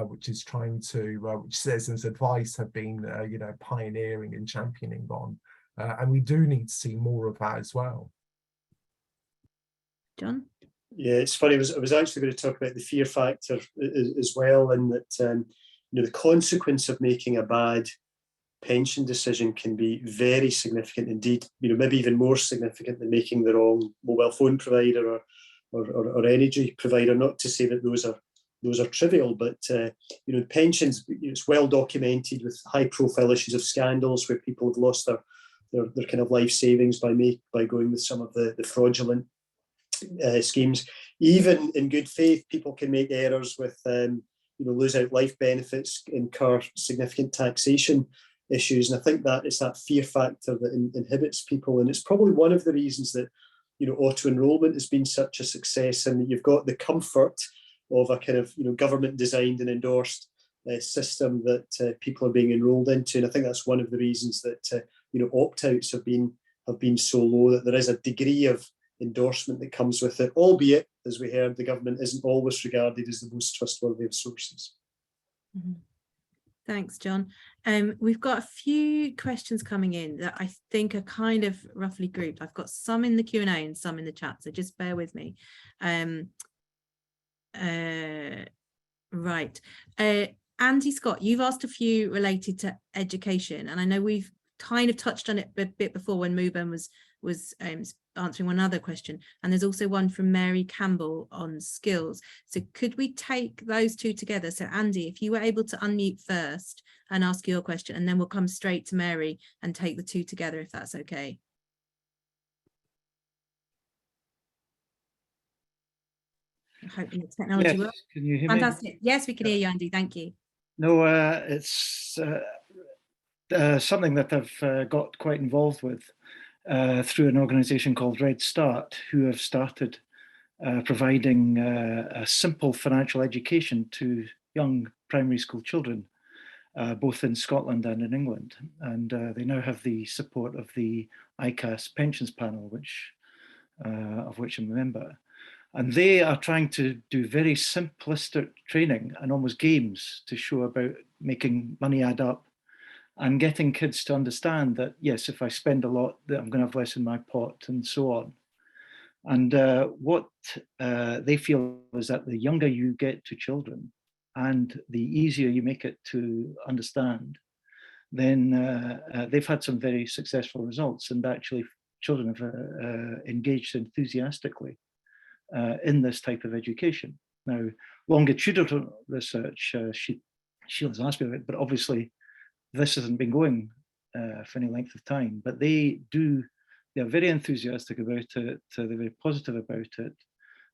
which is trying to, which Citizens Advice have been, you know, pioneering and championing on. And we do need to see more of that as well. John? Yeah, it's funny. I was actually going to talk about the fear factor as well, and that the consequence of making a bad pension decision can be very significant indeed, maybe even more significant than making the wrong mobile phone provider or energy provider. Not to say that those are trivial, but pensions, it's well documented with high profile issues of scandals where people have lost their kind of life savings by going with some of the fraudulent schemes. Even in good faith, people can make errors with lose out life benefits, incur significant taxation issues, and I think that it's that fear factor that inhibits people, and it's probably one of the reasons that auto enrolment has been such a success, and you've got the comfort of a kind of government designed and endorsed system that people are being enrolled into, and I think that's one of the reasons that opt-outs have been so low, that there is a degree of endorsement that comes with it, albeit, as we heard, the government isn't always regarded as the most trustworthy of sources. Mm-hmm. Thanks, John. We've got a few questions coming in that I think are kind of roughly grouped. I've got some in the Q&A and some in the chat, so just bear with me. Right. Andy Scott, you've asked a few related to education, and I know we've kind of touched on it a bit before when Muben was answering one other question, and there's also one from Mary Campbell on skills. So could we take those two together? So Andy, if you were able to unmute first and ask your question, and then we'll come straight to Mary and take the two together, if that's okay. I'm hoping the technology works. Can you hear me? Fantastic. Yes, we can hear you, Andy. Thank you. No, it's something that I've got quite involved with through an organisation called Red Start, who have started providing a simple financial education to young primary school children, both in Scotland and in England. And they now have the support of the ICAS pensions panel, of which I'm a member. And they are trying to do very simplistic training and almost games to show about making money add up and getting kids to understand that, yes, if I spend a lot, that I'm going to have less in my pot and so on. And what they feel is that the younger you get to children and the easier you make it to understand, then they've had some very successful results. And actually, children have engaged enthusiastically in this type of education. Now, longitudinal research, Sheila's asked me about it, but obviously this hasn't been going for any length of time, but they're very enthusiastic about it, they're very positive about it,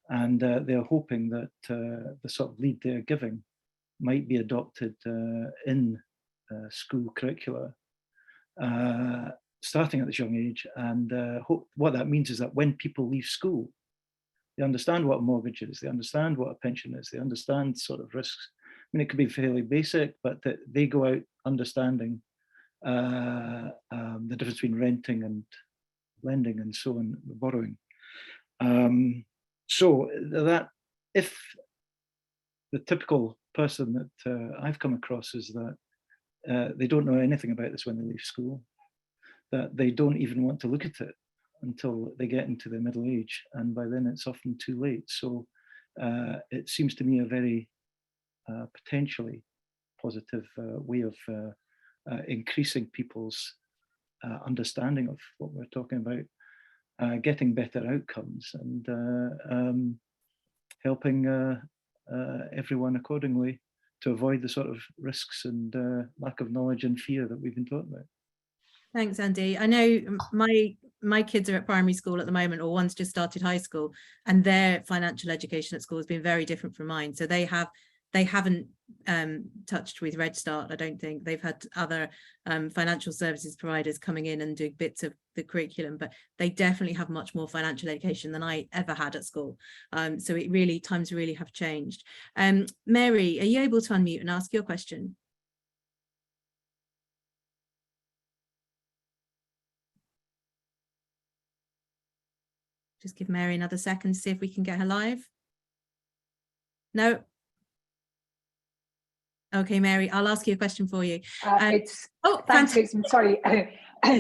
and they're hoping that the sort of lead they're giving might be adopted in school curricula, starting at this young age. And what that means is that when people leave school, they understand what a mortgage is, they understand what a pension is, they understand sort of risks. I mean, it could be fairly basic, but that they go out understanding the difference between renting and lending and so on, borrowing. So that if the typical person that I've come across is that they don't know anything about this when they leave school, that they don't even want to look at it until they get into their middle age, and by then it's often too late. So it seems to me a very potentially positive way of increasing people's understanding of what we're talking about, getting better outcomes, and helping everyone accordingly to avoid the sort of risks and lack of knowledge and fear that we've been talking about. Thanks, Andy. I know my kids are at primary school at the moment, or one's just started high school, and their financial education at school has been very different from mine. So they haven't touched with Red Start. I don't think they've had other financial services providers coming in and doing bits of the curriculum, but they definitely have much more financial education than I ever had at school. So times really have changed. Mary, are you able to unmute and ask your question? Just give Mary another second to see if we can get her live. No. Okay, Mary, I'll ask you a question for you. Thanks, Susan. Sorry,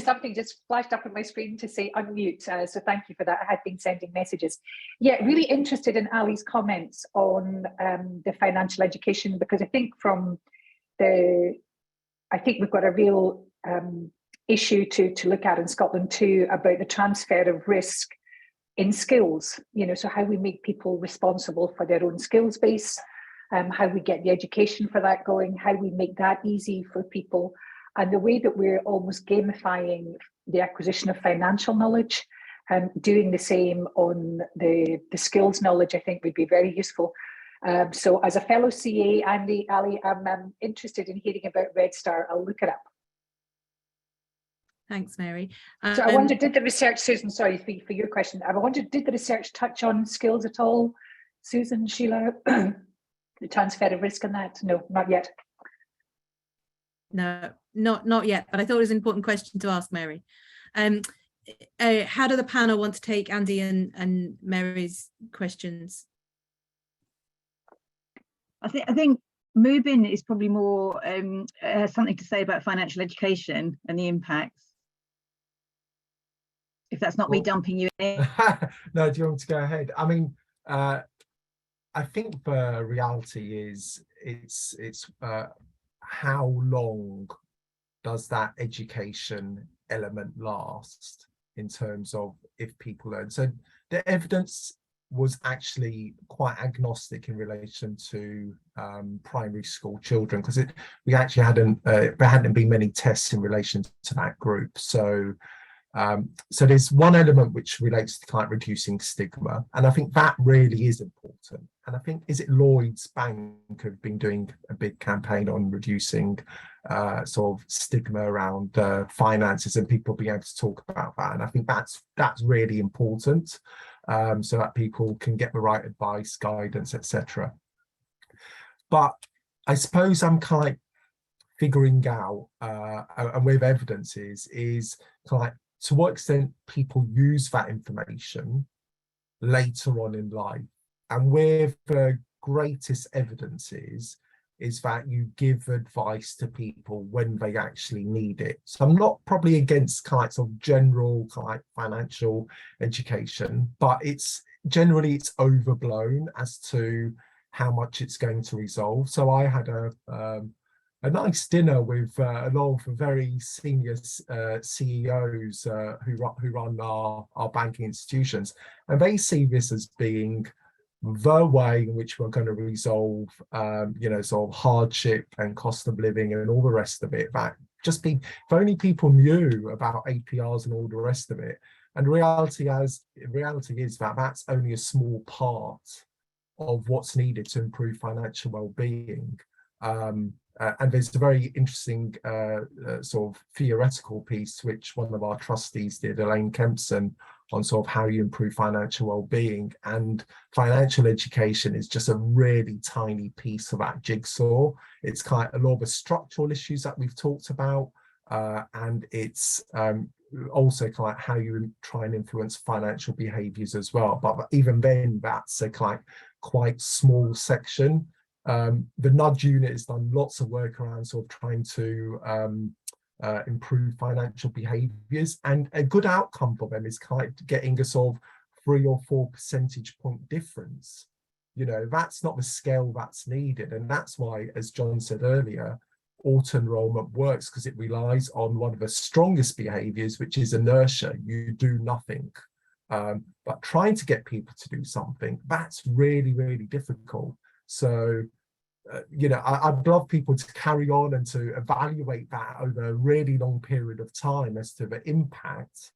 something just flashed up on my screen to say unmute. So thank you for that. I had been sending messages. Yeah, really interested in Ali's comments on the financial education, because I think from I think we've got a real issue to look at in Scotland too, about the transfer of risk in skills, so how we make people responsible for their own skills base, how we get the education for that going, how we make that easy for people, and the way that we're almost gamifying the acquisition of financial knowledge, doing the same on the skills knowledge, I think would be very useful. So as a fellow CA, Andy, Ali, I'm interested in hearing about Red Start. I'll look it up. Thanks, Mary. So I wondered, did the research, Susan, sorry for your question, I wondered, did the research touch on skills at all? Susan, Sheila, the transfer of risk and that? No, not yet. No, not yet, but I thought it was an important question to ask, Mary. How do the panel want to take Andy and Mary's questions? I think Mubin is probably more has something to say about financial education and the impacts. If that's not me dumping you in. No, do you want me to go ahead? I mean, I think the reality is it's how long does that education element last in terms of if people learn. So the evidence was actually quite agnostic in relation to primary school children, because we actually there hadn't been many tests in relation to that group. So there's one element which relates to kind of reducing stigma, and I think that really is important. And I think, is it Lloyds Bank have been doing a big campaign on reducing sort of stigma around finances, and people being able to talk about that. And I think that's really important, so that people can get the right advice, guidance, etc. But I suppose I'm kind of figuring out, and with evidence is kind of like, to what extent people use that information later on in life. And where the greatest evidence is that you give advice to people when they actually need it. So I'm not probably against kinds of general kind of financial education, but it's generally overblown as to how much it's going to resolve. So I had a nice dinner with a lot of very senior CEOs who run our banking institutions, and they see this as being the way in which we're going to resolve, sort of hardship and cost of living and all the rest of it. That just if only people knew about APRs and all the rest of it. And reality is that that's only a small part of what's needed to improve financial well-being. And there's a very interesting sort of theoretical piece which one of our trustees did, Elaine Kempson, on sort of how you improve financial well-being. And financial education is just a really tiny piece of that jigsaw. It's kind of a lot of the structural issues that we've talked about, and it's also kind of how you try and influence financial behaviours as well. But even then, that's a quite small section. The Nudge Unit has done lots of work around sort of trying to improve financial behaviours, and a good outcome for them is kind of getting a sort of 3 or 4 percentage point difference. That's not the scale that's needed, and that's why, as John said earlier, auto enrolment works, because it relies on one of the strongest behaviours, which is inertia. You do nothing. But trying to get people to do something, that's really, really difficult. So I'd love people to carry on and to evaluate that over a really long period of time as to the impact,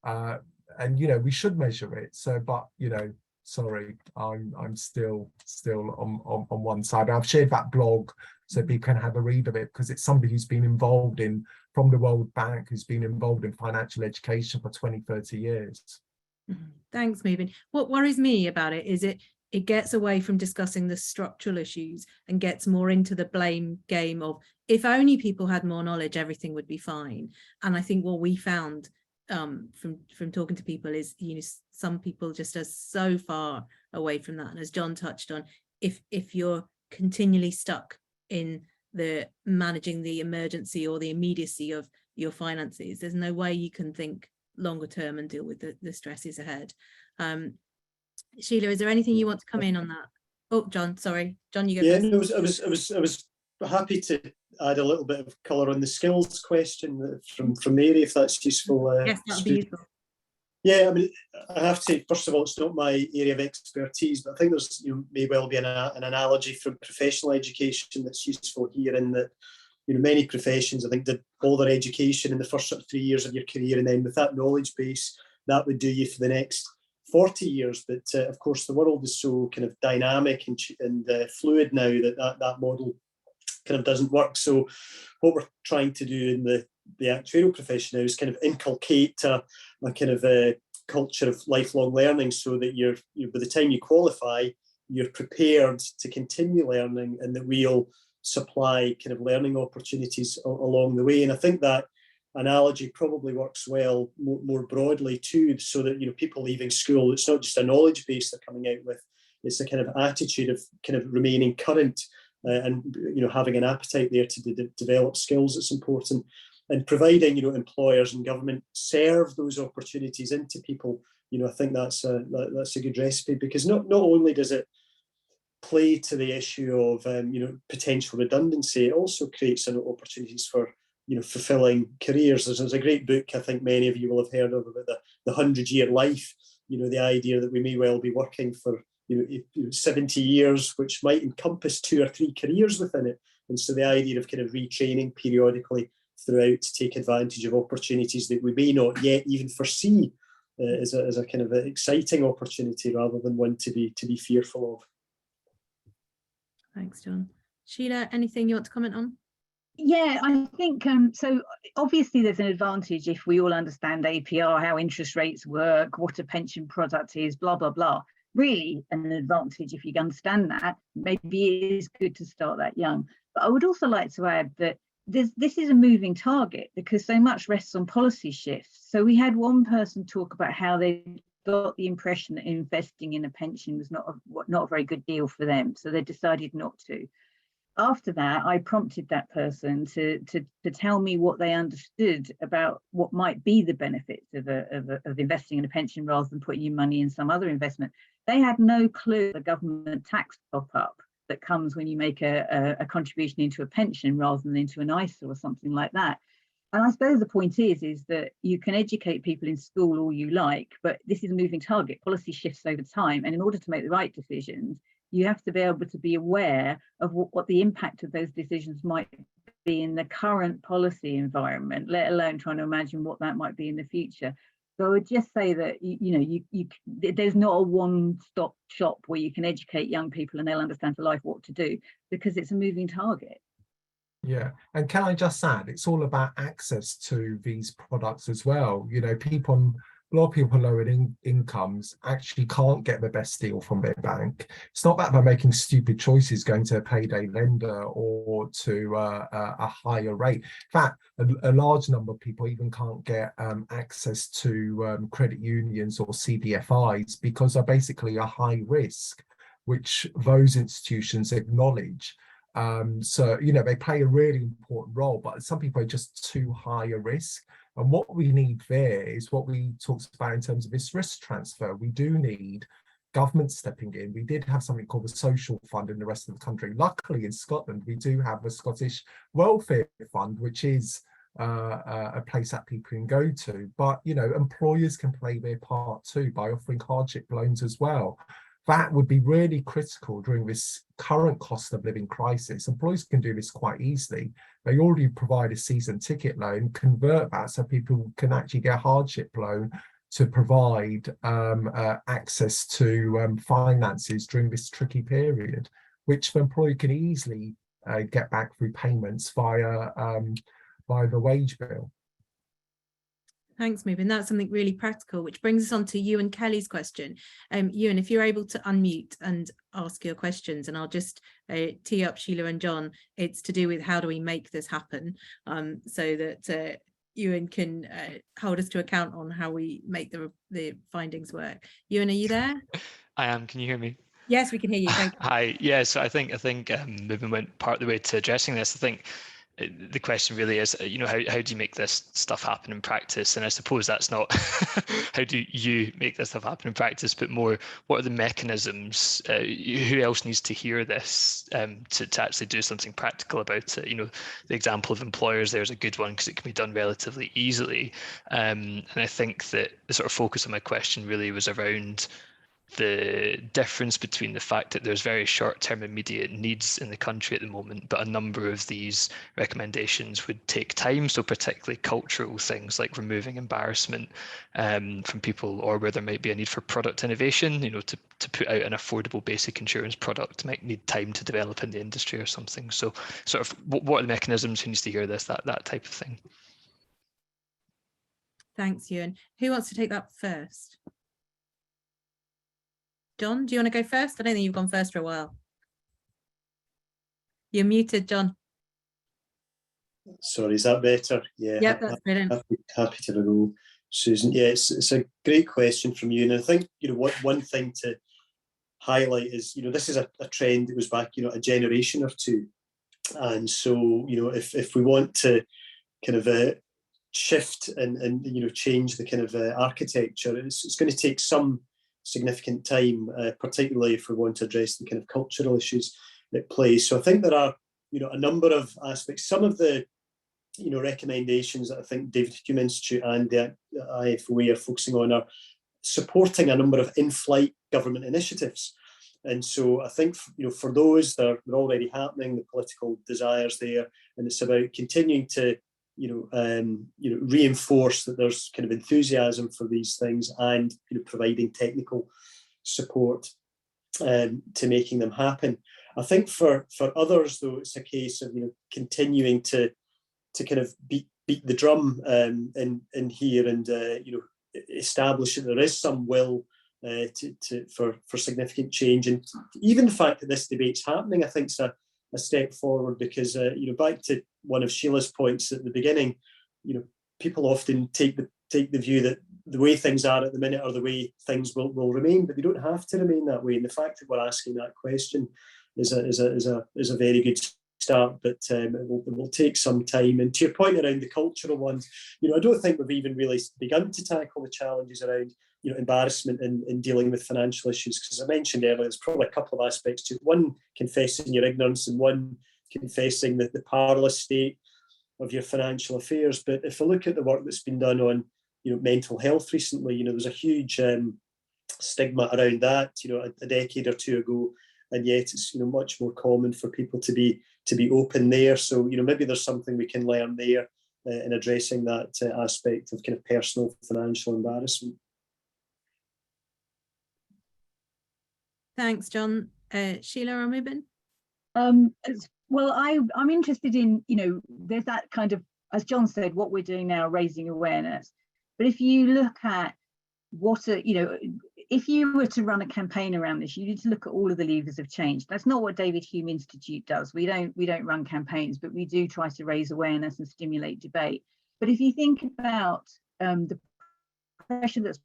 and we should measure it. So, but sorry, I'm still on one side. I've shared that blog so people can have a read of it, because it's somebody who's been involved from the World Bank, who's been involved in financial education for 20-30 years. Thanks, Mubin. What worries me about it is it gets away from discussing the structural issues and gets more into the blame game of, if only people had more knowledge, everything would be fine. And I think what we found from talking to people is, some people just are so far away from that. And as John touched on, if you're continually stuck in the managing the emergency or the immediacy of your finances, there's no way you can think longer term and deal with the stresses ahead. Sheila, is there anything you want to come in on that? Oh, John, sorry. John, you go first. Yeah, no, I was happy to add a little bit of colour on the skills question from Mary, if that's useful. Yes, that would be useful. Yeah, I mean, I have to say, first of all, it's not my area of expertise, but I think there's may well be an analogy from professional education that's useful here, in that many professions, I think, did all their education in the first sort of 3 years of your career, and then with that knowledge base, that would do you for the next 40 years. But of course, the world is so kind of dynamic and fluid now that model kind of doesn't work. So what we're trying to do in the actuarial profession now is kind of inculcate a kind of a culture of lifelong learning, so that you're by the time you qualify, you're prepared to continue learning, and that we'll supply kind of learning opportunities along the way. And I think that analogy probably works well more broadly too, so that people leaving school, it's not just a knowledge base they're coming out with, it's a kind of attitude of kind of remaining current and having an appetite there to develop skills that's important, and providing employers and government serve those opportunities into people. I think that's a good recipe, because not only does it play to the issue of potential redundancy, it also creates opportunities for fulfilling careers. There's a great book I think many of you will have heard of about the 100-year life. The idea that we may well be working for 70 years, which might encompass 2 or 3 careers within it. And so the idea of kind of retraining periodically throughout to take advantage of opportunities that we may not yet even foresee is a kind of an exciting opportunity, rather than one to be fearful of. Thanks, John. Sheila, anything you want to comment on? Yeah, I think so. Obviously, there's an advantage if we all understand APR, how interest rates work, what a pension product is, blah, blah, blah. Really, an advantage if you understand that. Maybe it is good to start that young. But I would also like to add that this is a moving target, because so much rests on policy shifts. So we had one person talk about how they got the impression that investing in a pension was not a very good deal for them, so they decided not to. After that, I prompted that person to tell me what they understood about what might be the benefits of investing in a pension rather than putting your money in some other investment. They had no clue the government tax top up that comes when you make a contribution into a pension rather than into an ISA or something like that. And I suppose the point is that you can educate people in school all you like, but this is a moving target. Policy shifts over time. And in order to make the right decisions, you have to be able to be aware of what the impact of those decisions might be in the current policy environment, let alone trying to imagine what that might be in the future. So I would just say that, there's not a one-stop shop where you can educate young people and they'll understand for life what to do, because it's a moving target. Yeah, and can I just add, it's all about access to these products as well. A lot of people on lower incomes actually can't get the best deal from their bank. It's not that they're making stupid choices going to a payday lender or to a higher rate. In fact, a large number of people even can't get access to credit unions or CDFIs because they're basically a high risk, which those institutions acknowledge. So, they play a really important role, but some people are just too high a risk. And what we need there is what we talked about in terms of this risk transfer. We do need government stepping in. We did have something called the Social Fund in the rest of the country. Luckily, in Scotland, we do have a Scottish Welfare Fund, which is a place that people can go to. But, employers can play their part too by offering hardship loans as well. That would be really critical during this current cost of living crisis. Employers can do this quite easily. They already provide a season ticket loan, convert that so people can actually get a hardship loan to provide access to finances during this tricky period, which the employer can easily get back through payments via the wage bill. Thanks, Mubin. That's something really practical, which brings us on to Ewan Kelly's question. Ewan, if you're able to unmute and ask your questions, and I'll just tee up Sheila and John, it's to do with how do we make this happen, so that Ewan can hold us to account on how we make the findings work. Ewan, are you there? I am. Can you hear me? Yes, we can hear you. Thank you. Hi. Yeah, so I think Mubin went part of the way to addressing this. I think the question really is, you know, how do you make this stuff happen in practice? And I suppose that's not how do you make this stuff happen in practice, but more what are the mechanisms? Who else needs to hear this to actually do something practical about it? You know, the example of employers there is a good one because it can be done relatively easily. And I think that the sort of focus of my question really was around the difference between the fact that there's very short-term immediate needs in the country at the moment, but a number of these recommendations would take time. So particularly cultural things like removing embarrassment from people, or where there might be a need for product innovation, you know, to put out an affordable basic insurance product might need time to develop in the industry or something. So sort of what are the mechanisms, who needs to hear this, that type of thing. Thanks, Ewan. Who wants to take that first? John, do you want to go first? I don't think you've gone first for a while. You're muted, John. Sorry, is that better? Yeah. Yep, that's brilliant. Happy to go, Susan. Yeah, it's a great question from you. And I think, you know, one thing to highlight is, you know, this is a trend that goes back, you know, a generation or two. And so, you know, if we want to kind of shift and you know, change the kind of architecture, it's going to take some significant time, particularly if we want to address the kind of cultural issues at play. So I think there are, you know, a number of aspects. Some of the, you know, recommendations that I think David Hume Institute and the IFOA are focusing on are supporting a number of in-flight government initiatives. And so I think, you know, for those that are already happening, the political desires there, and it's about continuing to, you know, reinforce that there's kind of enthusiasm for these things, and, you know, providing technical support to making them happen. I think for others, though, it's a case of, you know, continuing to kind of beat the drum in here, and you know, establish that there is some will for significant change. And even the fact that this debate's happening, I think, is a step forward, because you know, back to one of Sheila's points at the beginning, you know, people often take the view that the way things are at the minute are the way things will remain, but they don't have to remain that way. And the fact that we're asking that question is a very good start, but it will take some time. And to your point around the cultural ones, you know, I don't think we've even really begun to tackle the challenges around, you know, embarrassment in dealing with financial issues, because as I mentioned earlier, there's probably a couple of aspects to it. One, confessing your ignorance, and one, confessing the powerless state of your financial affairs. But if I look at the work that's been done on, you know, mental health recently, you know, there's a huge stigma around that, you know, a decade or two ago, and yet it's, you know, much more common for people to be open there. So, you know, maybe there's something we can learn there in addressing that aspect of kind of personal financial embarrassment. Thanks, John. Sheila or Mubin? Well, I'm interested in, you know, there's that kind of, as John said, what we're doing now, raising awareness. But if you look at you know, if you were to run a campaign around this, you need to look at all of the levers of change. That's not what David Hume Institute does. We don't run campaigns, but we do try to raise awareness and stimulate debate. But if you think about the pressure that's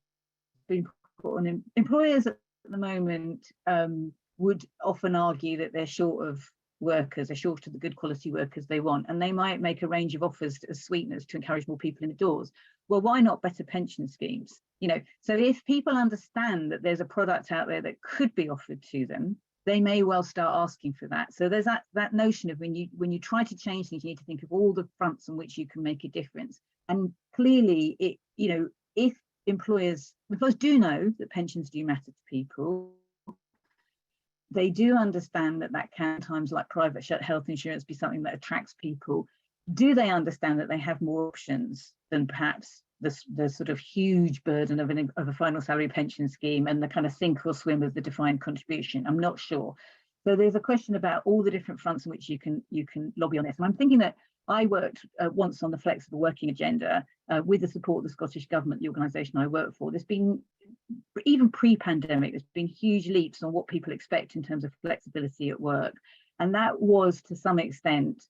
been put on employers at the moment, would often argue that they're short of workers, are short of the good quality workers they want, and they might make a range of offers as sweeteners to encourage more people in the doors. Well, why not better pension schemes? You know, so if people understand that there's a product out there that could be offered to them, they may well start asking for that. So there's that notion of when you try to change things, you need to think of all the fronts on which you can make a difference. And clearly, it, you know, if employers do know that pensions do matter to people, they do understand that can at times, like private health insurance, be something that attracts people. Do they understand that they have more options than perhaps the sort of huge burden of a final salary pension scheme and the kind of sink or swim of the defined contribution? I'm not sure. So there's a question about all the different fronts in which you can lobby on this. And I'm thinking that I worked once on the flexible working agenda with the support of the Scottish Government, the organisation I work for. There's been, even pre-pandemic, there's been huge leaps on what people expect in terms of flexibility at work. And that was, to some extent,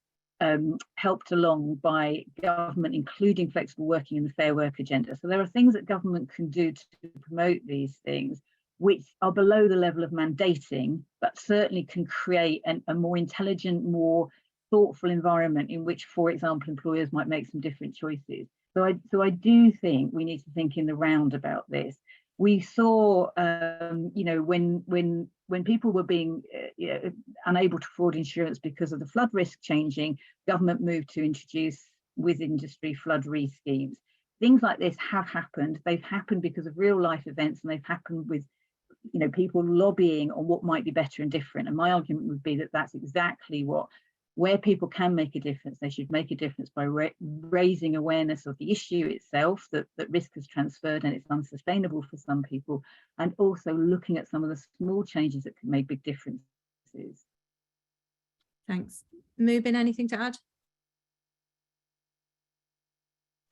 helped along by government including flexible working in the Fair Work agenda. So there are things that government can do to promote these things, which are below the level of mandating, but certainly can create a more intelligent, more thoughtful environment in which, for example, employers might make some different choices. So I do think we need to think in the round about this. We saw, you know, when people were being unable to afford insurance because of the flood risk changing, government moved to introduce with industry flood re-schemes. Things like this have happened. They've happened because of real life events, and they've happened with, you know, people lobbying on what might be better and different. And my argument would be that that's exactly where people can make a difference. They should make a difference by raising awareness of the issue itself, that risk has transferred and it's unsustainable for some people, and also looking at some of the small changes that can make big differences. Thanks. Mubin, anything to add?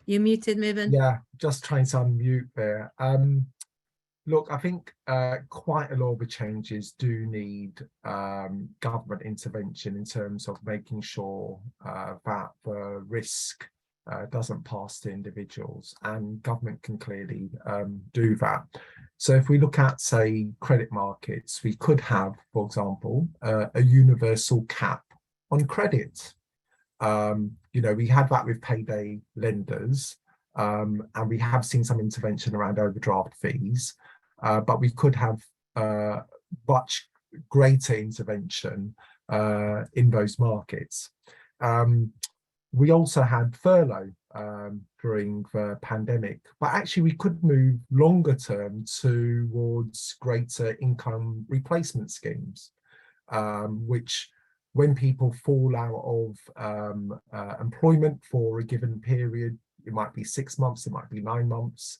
You're muted, Mubin. Yeah, just trying to unmute there. Look, I think quite a lot of the changes do need government intervention in terms of making sure that the risk doesn't pass to individuals, and government can clearly do that. So if we look at, say, credit markets, we could have, for example, a universal cap on credit. You know, we had that with payday lenders, and we have seen some intervention around overdraft fees. But we could have much greater intervention in those markets. We also had furlough during the pandemic, but actually we could move longer term towards greater income replacement schemes, which, when people fall out of employment for a given period, it might be 6 months, it might be 9 months,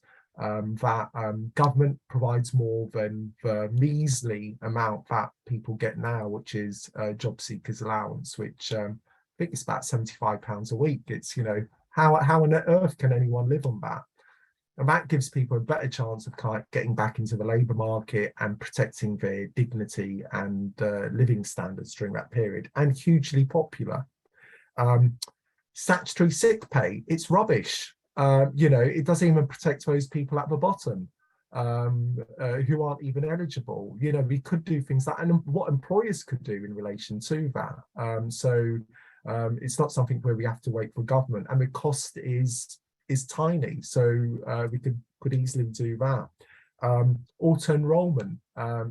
government provides more than the measly amount that people get now, which is job seekers allowance, which I think it's about £75 a week. It's, you know, how on earth can anyone live on that? And that gives people a better chance of kind of getting back into the labour market and protecting their dignity and living standards during that period, and hugely popular. Statutory sick pay, it's rubbish. You know, it doesn't even protect those people at the bottom who aren't even eligible. You know, we could do things that, and what employers could do in relation to that. So it's not something where we have to wait for government, and the cost is tiny. So we could easily do that. Auto enrollment,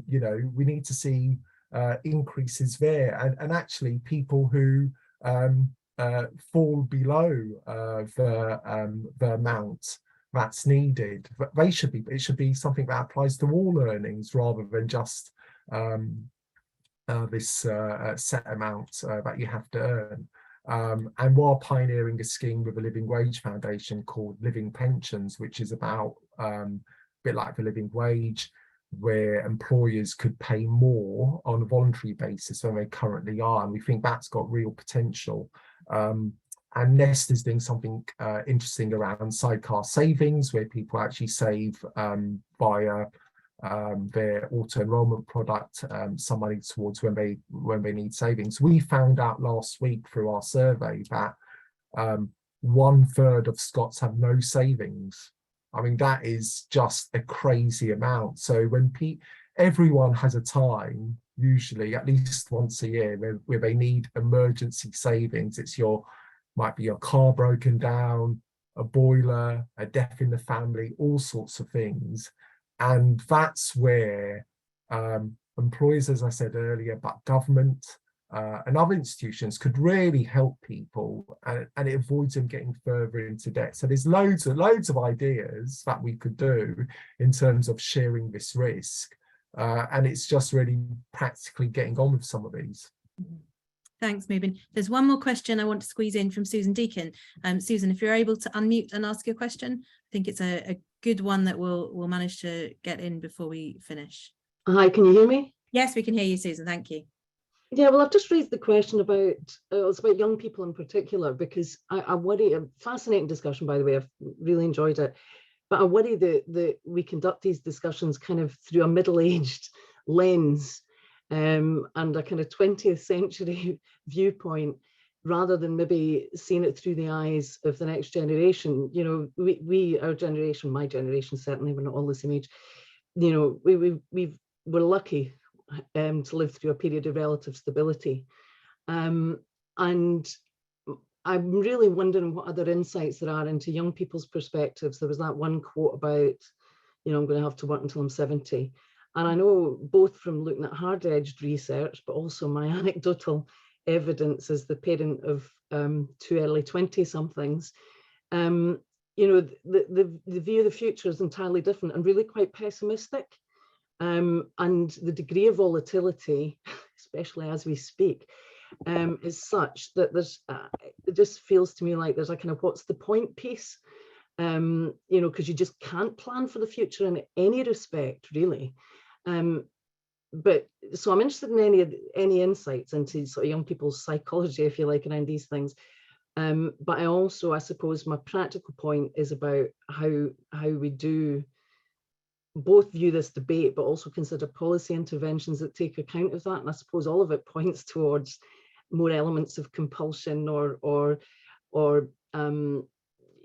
you know, we need to see increases there, and actually people who fall below the amount that's needed. But it should be something that applies to all earnings rather than just this set amount that you have to earn. And while pioneering a scheme with the Living Wage Foundation called Living Pensions, which is about a bit like the living wage, where employers could pay more on a voluntary basis than they currently are, and we think that's got real potential. And Nest is doing something interesting around sidecar savings, where people actually save via their auto enrollment product some money towards when they need savings. We found out last week through our survey that 1/3 of Scots have no savings. I mean, that is just a crazy amount. So when everyone has a time, usually at least once a year, where they need emergency savings. It's might be your car broken down, a boiler, a death in the family, all sorts of things. And that's where employers, as I said earlier, but government and other institutions could really help people, and it avoids them getting further into debt. So there's loads of ideas that we could do in terms of sharing this risk. And it's just really practically getting on with some of these. Thanks, Mubin. There's one more question I want to squeeze in from Susan Deakin. Susan, if you're able to unmute and ask your question, I think it's a good one that we'll manage to get in before we finish. Hi, can you hear me? Yes, we can hear you, Susan. Thank you. Yeah, well, I've just raised the question about, it's about young people in particular, because I worry, a fascinating discussion, by the way, I've really enjoyed it, but I worry that we conduct these discussions kind of through a middle-aged lens and a kind of 20th century viewpoint, rather than maybe seeing it through the eyes of the next generation. You know, our generation, my generation, certainly, we're not all the same age, you know, we're lucky to live through a period of relative stability. And And I'm really wondering what other insights there are into young people's perspectives. There was that one quote about, you know, I'm going to have to work until I'm 70. And I know both from looking at hard-edged research, but also my anecdotal evidence as the parent of 2 early 20-somethings, you know, the view of the future is entirely different and really quite pessimistic. And the degree of volatility, especially as we speak, is such that there's, it just feels to me like there's a kind of what's the point piece, you know, because you just can't plan for the future in any respect, really. But so I'm interested in any insights into sort of young people's psychology, if you like, around these things. But I also, I suppose, my practical point is about how we do both view this debate, but also consider policy interventions that take account of that. And I suppose all of it points towards more elements of compulsion or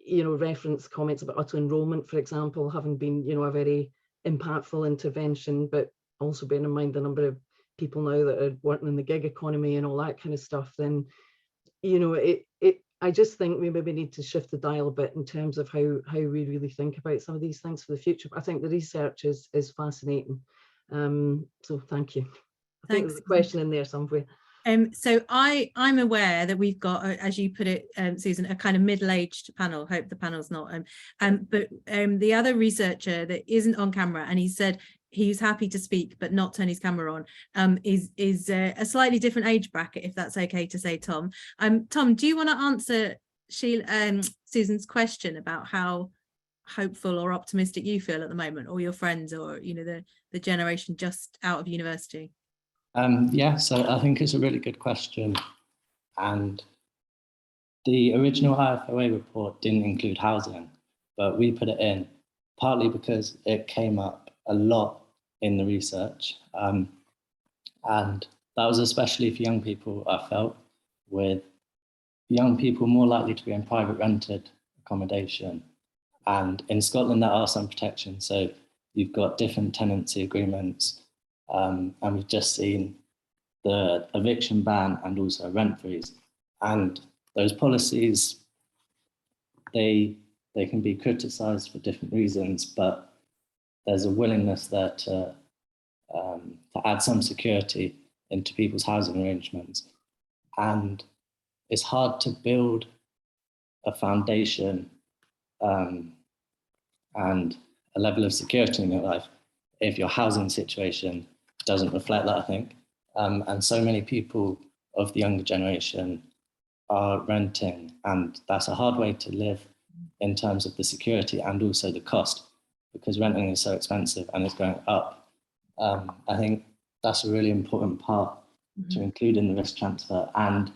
you know, reference comments about auto enrollment, for example, having been, you know, a very impactful intervention, but also bearing in mind the number of people now that are working in the gig economy and all that kind of stuff, then, you know, I just think we maybe need to shift the dial a bit in terms of how we really think about some of these things for the future. But I think the research is fascinating. So thank you. I think there's a question in there somewhere. So I'm aware that we've got, as you put it, Susan, a kind of middle-aged panel. Hope the panel's not. But the other researcher that isn't on camera, and he said he's happy to speak but not turn his camera on, is a slightly different age bracket, if that's okay to say, Tom. Tom, do you want to answer Susan's question about how hopeful or optimistic you feel at the moment, or your friends, or, you know, the generation just out of university? Yeah, so I think it's a really good question. And the original IFOA report didn't include housing, but we put it in partly because it came up a lot in the research. And that was especially for young people, I felt, with young people more likely to be in private rented accommodation. And in Scotland, there are some protections. So you've got different tenancy agreements. And we've just seen the eviction ban and also rent freeze. And those policies, they can be criticised for different reasons, but there's a willingness there to add some security into people's housing arrangements. And it's hard to build a foundation and a level of security in your life if your housing situation doesn't reflect that, I think. And so many people of the younger generation are renting, and that's a hard way to live in terms of the security and also the cost, because renting is so expensive and it's going up. I think that's a really important part to include in the risk transfer, and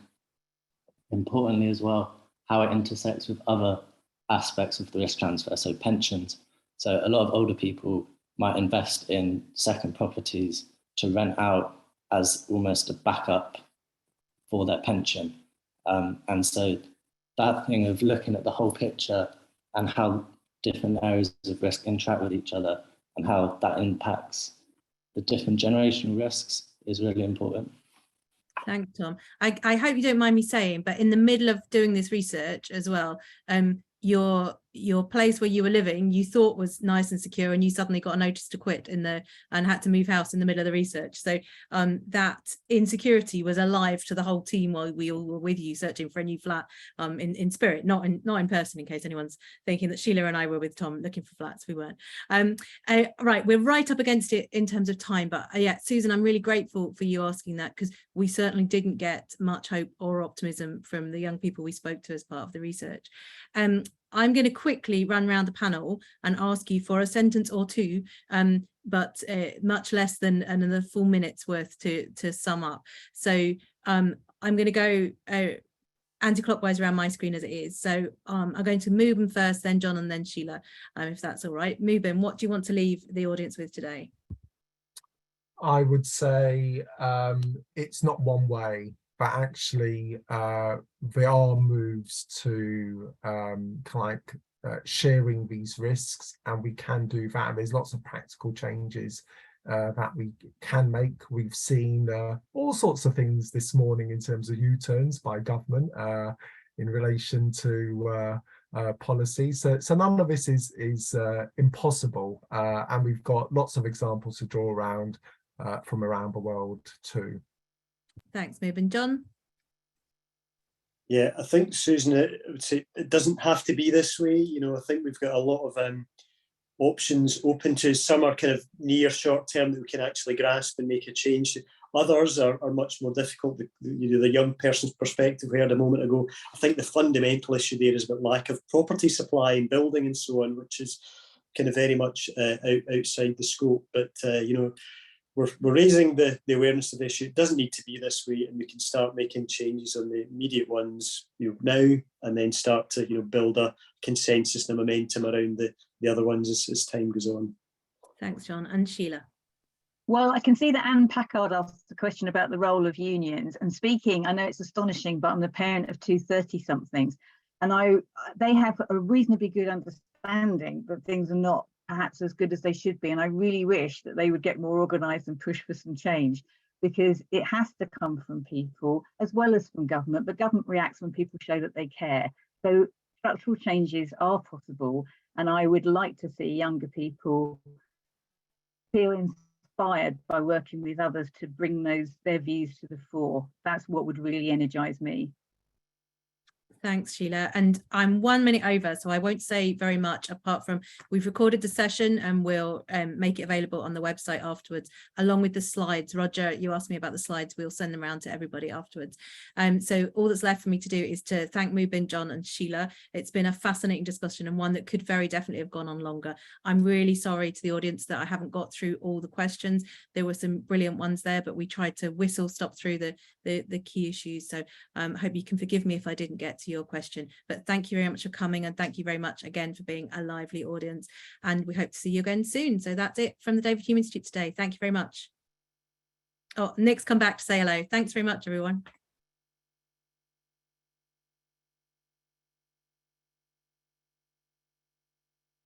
importantly as well, how it intersects with other aspects of the risk transfer, so pensions. So a lot of older people might invest in second properties to rent out as almost a backup for their pension. And so that thing of looking at the whole picture and how different areas of risk interact with each other and how that impacts the different generational risks is really important. Thanks, Tom. I hope you don't mind me saying, but in the middle of doing this research as well, your place where you were living, you thought was nice and secure, and you suddenly got a notice to quit and had to move house in the middle of the research. So that insecurity was alive to the whole team while we all were with you searching for a new flat, in spirit, not in person, in case anyone's thinking that Sheila and I were with Tom looking for flats. We weren't. Right, we're right up against it in terms of time, but yeah, Susan, I'm really grateful for you asking that, because we certainly didn't get much hope or optimism from the young people we spoke to as part of the research. I'm going to quickly run around the panel and ask you for a sentence or two, but much less than another full minute's worth to sum up. So I'm going to go anti-clockwise around my screen as it is. So I'm going to Mubin first, then John, and then Sheila, if that's all right. Mubin, what do you want to leave the audience with today? I would say it's not one way, but actually there are moves to sharing these risks, and we can do that. And there's lots of practical changes that we can make. We've seen all sorts of things this morning in terms of U-turns by government in relation to policy. So none of this is impossible, and we've got lots of examples to draw around from around the world too. Thanks, Mubin. John? Yeah, I think, Susan, I would say it doesn't have to be this way. You know, I think we've got a lot of options open to. Some are kind of near short term that we can actually grasp and make a change. Others are much more difficult. The young person's perspective we heard a moment ago. I think the fundamental issue there is about lack of property supply and building and so on, which is kind of very much outside the scope. But you know, we're raising the awareness of the issue. It doesn't need to be this way, and we can start making changes on the immediate ones, you know, now, and then start to, you know, build a consensus and a momentum around the other ones as time goes on. Thanks, John. And Sheila? Well, I can see that Anne Packard asked the question about the role of unions. And speaking, I know it's astonishing, but I'm the parent of two 30-somethings, and they have a reasonably good understanding that things are not perhaps as good as they should be. And I really wish that they would get more organised and push for some change, because it has to come from people as well as from government, but government reacts when people show that they care. So structural changes are possible, and I would like to see younger people feel inspired by working with others to bring their views to the fore. That's what would really energise me. Thanks, Sheila. And I'm 1 minute over, so I won't say very much apart from we've recorded the session and we'll make it available on the website afterwards, along with the slides. Roger, you asked me about the slides. We'll send them around to everybody afterwards. So all that's left for me to do is to thank Mubin, John and Sheila. It's been a fascinating discussion, and one that could very definitely have gone on longer. I'm really sorry to the audience that I haven't got through all the questions. There were some brilliant ones there, but we tried to stop through the key issues. So I hope you can forgive me if I didn't get to your question, but thank you very much for coming, and thank you very much again for being a lively audience, and we hope to see you again soon. So that's it from the David Hume Institute today. Thank you very much. Oh, Nick's come back to say hello. Thanks very much, everyone.